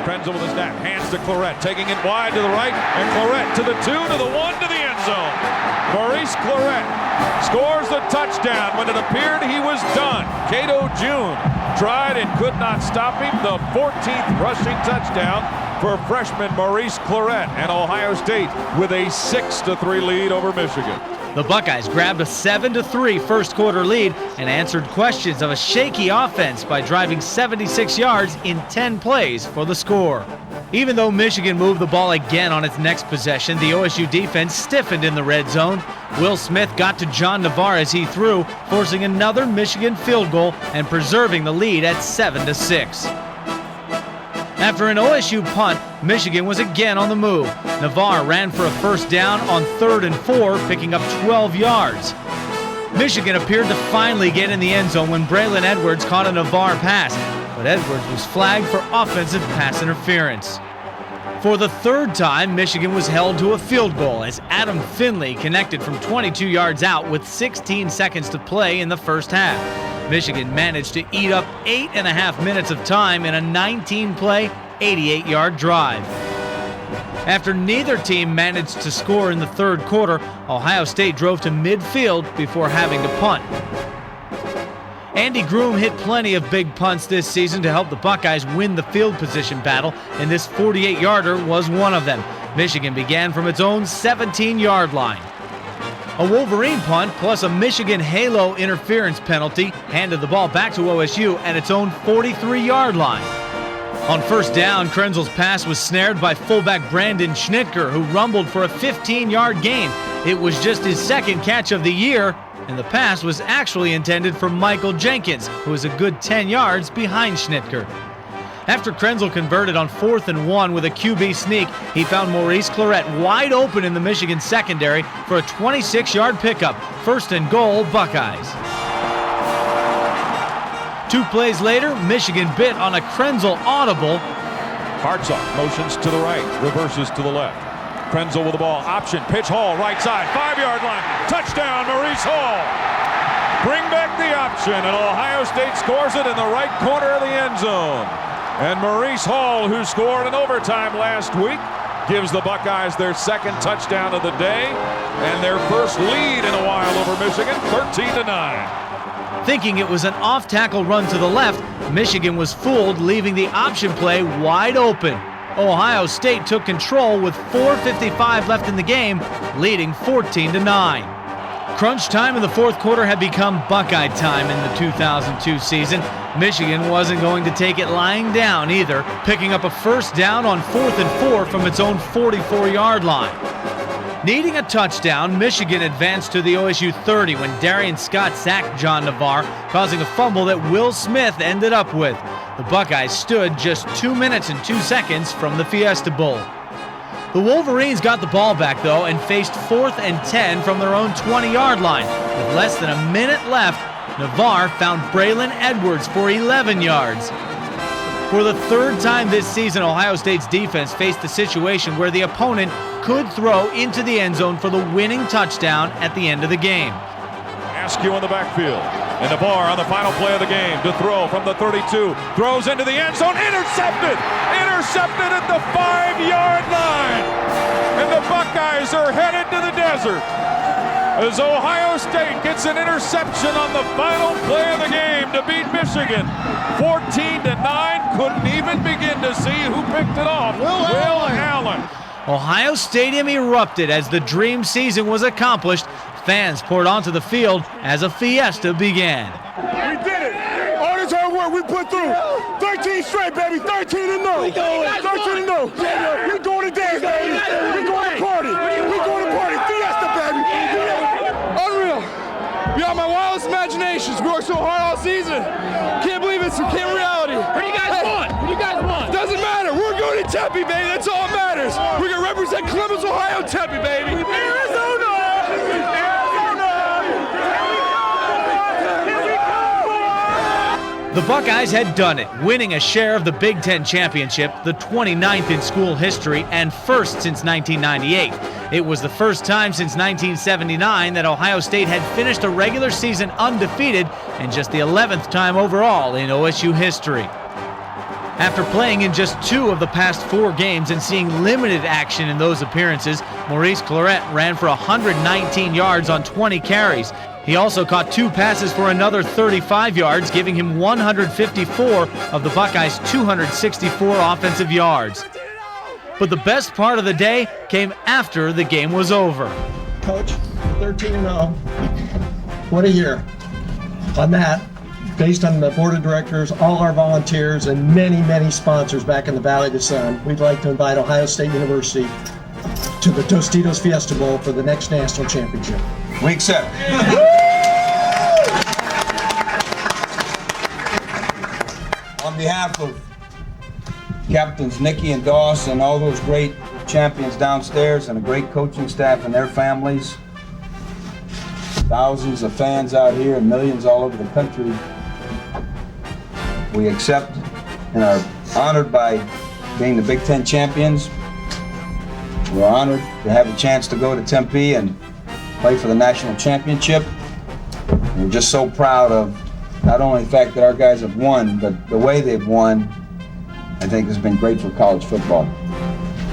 Krenzel with a snap, hands to Clarett, taking it wide to the right, and Clarett to the 2, to the 1, to the end zone. Maurice Clarett scores the touchdown when it appeared he was done. Cato June tried and could not stop him. The 14th rushing touchdown for freshman Maurice Clarett, and Ohio State with a 6-3 lead over Michigan. The Buckeyes grabbed a 7-3 first quarter lead and answered questions of a shaky offense by driving 76 yards in 10 plays for the score. Even though Michigan moved the ball again on its next possession, the OSU defense stiffened in the red zone. Will Smith got to John Navarre as he threw, forcing another Michigan field goal and preserving the lead at 7-6. After an OSU punt, Michigan was again on the move. Navarre ran for a first down on 3rd and 4, picking up 12 yards. Michigan appeared to finally get in the end zone when Braylon Edwards caught a Navarre pass, but Edwards was flagged for offensive pass interference. For the 3rd time, Michigan was held to a field goal as Adam Finley connected from 22 yards out with 16 seconds to play in the first half. Michigan managed to eat up 8.5 minutes of time in a 19-play, 88-yard drive. After neither team managed to score in the 3rd quarter, Ohio State drove to midfield before having to punt. Andy Groom hit plenty of big punts this season to help the Buckeyes win the field position battle, and this 48-yarder was one of them. Michigan began from its own 17-yard line. A Wolverine punt plus a Michigan halo interference penalty handed the ball back to OSU at its own 43-yard line. On first down, Krenzel's pass was snared by fullback Brandon Schnitker, who rumbled for a 15-yard gain. It was just his 2nd catch of the year, and the pass was actually intended for Michael Jenkins, who was a good 10 yards behind Schnitker. After Krenzel converted on 4th and 1 with a QB sneak, he found Maurice Clarett wide open in the Michigan secondary for a 26-yard pickup. 1st and goal, Buckeyes. 2 plays later, Michigan bit on a Krenzel audible. Hartsock motions to the right, reverses to the left. Krenzel with the ball, option, pitch, Hall, right side, 5-yard line, touchdown, Maurice Hall. Bring back the option, and Ohio State scores it in the right corner of the end zone. And Maurice Hall, who scored in overtime last week, gives the Buckeyes their 2nd touchdown of the day and their first lead in a while over Michigan, 13-9. Thinking it was an off-tackle run to the left, Michigan was fooled, leaving the option play wide open. Ohio State took control with 4:55 left in the game, leading 14-9. Crunch time in the 4th quarter had become Buckeye time in the 2002 season. Michigan wasn't going to take it lying down either, picking up a first down on 4th and 4 from its own 44-yard line. Needing a touchdown, Michigan advanced to the OSU 30 when Darian Scott sacked John Navarre, causing a fumble that Will Smith ended up with. The Buckeyes stood just 2 minutes and 2 seconds from the Fiesta Bowl. The Wolverines got the ball back, though, and faced 4th and 10 from their own 20-yard line. With less than a minute left, Navarre found Braylon Edwards for 11 yards. For the 3rd time this season, Ohio State's defense faced a situation where the opponent could throw into the end zone for the winning touchdown at the end of the game. Askew in the backfield, and Navarre on the final play of the game to throw from the 32, throws into the end zone, intercepted at the 5-yard line, and the Buckeyes are headed to the desert as Ohio State gets an interception on the final play of the game to beat Michigan 14-9. Couldn't even begin to see who picked it off. Will Allen. Ohio Stadium erupted as the dream season was accomplished. Fans poured onto the field as a fiesta began. We did it. All this hard work we put through. 13 straight, baby. 13-0. 13-0. We going to dance, baby. We going to party. We going to party. Fiesta, baby. Unreal. Beyond my wildest imaginations. We worked so hard all season. Can't believe it's became reality. What do you guys want? What do you guys want? Doesn't matter. We're going to Tempe, baby. That's all that matters. We're going to represent Columbus, Ohio, Tempe, baby. Arizona. The Buckeyes had done it, winning a share of the Big Ten championship, the 29th in school history and first since 1998. It was the first time since 1979 that Ohio State had finished a regular season undefeated and just the 11th time overall in OSU history. After playing in just 2 of the past 4 games and seeing limited action in those appearances, Maurice Clarett ran for 119 yards on 20 carries. He also caught 2 passes for another 35 yards, giving him 154 of the Buckeyes' 264 offensive yards. But the best part of the day came after the game was over. Coach, 13-0. What a year. On that, based on the board of directors, all our volunteers, and many, many sponsors back in the Valley of the Sun, we'd like to invite Ohio State University to the Tostitos Fiesta Bowl for the next national championship. We accept. On behalf of Captains Nikki and Doss and all those great champions downstairs and a great coaching staff and their families, thousands of fans out here and millions all over the country, we accept and are honored by being the Big Ten champions. We're honored to have a chance to go to Tempe and play for the national championship. We're just so proud of not only the fact that our guys have won, but the way they've won, I think, has been great for college football.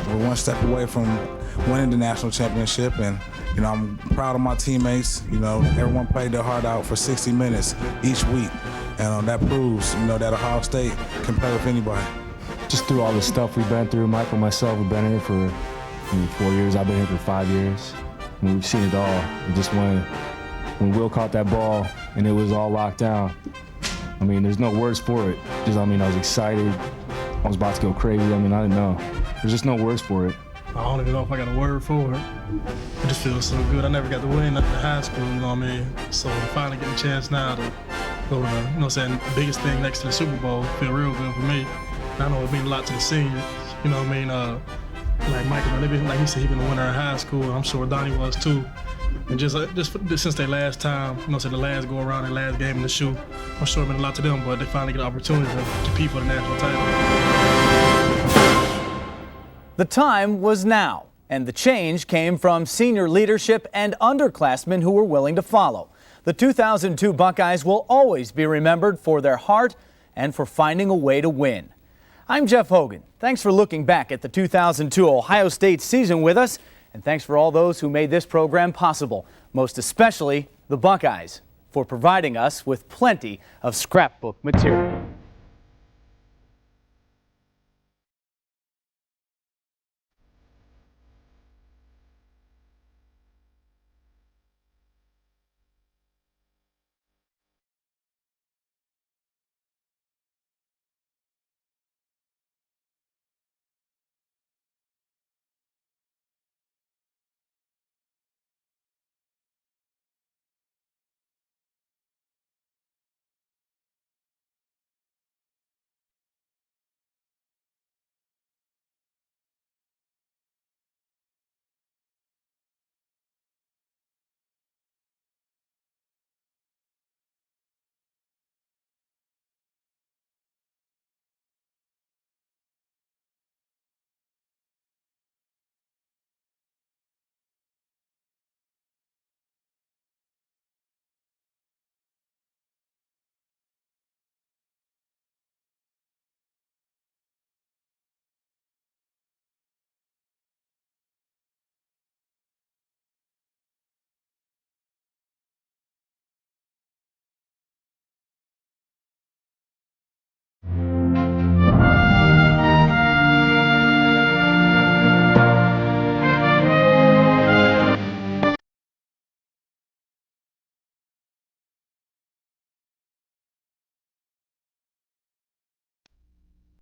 We're one step away from winning the national championship, and I'm proud of my teammates. Everyone played their heart out for 60 minutes each week, and that proves, that Ohio State can play with anybody. Just through all the stuff we've been through, Michael and myself have been here for 4 years. I've been here for 5 years. We've seen it all. And just when Will caught that ball and it was all locked down, there's no words for it. I was excited. I was about to go crazy. I didn't know. There's just no words for it. I don't even know if I got a word for it. It just feels so good. I never got to win at high school, So finally getting a chance now to go to the, biggest thing next to the Super Bowl feel real good for me. I know it means a lot to the seniors. Like Michael, like he said, he been a winner in high school. I'm sure Donnie was too. And just since their last time, the last go around, their last game in the shoe, I'm sure it meant a lot to them. But they finally get an opportunity to compete for the national title. The time was now, and the change came from senior leadership and underclassmen who were willing to follow. The 2002 Buckeyes will always be remembered for their heart and for finding a way to win. I'm Jeff Hogan. Thanks for looking back at the 2002 Ohio State season with us, and thanks for all those who made this program possible, most especially the Buckeyes, for providing us with plenty of scrapbook material.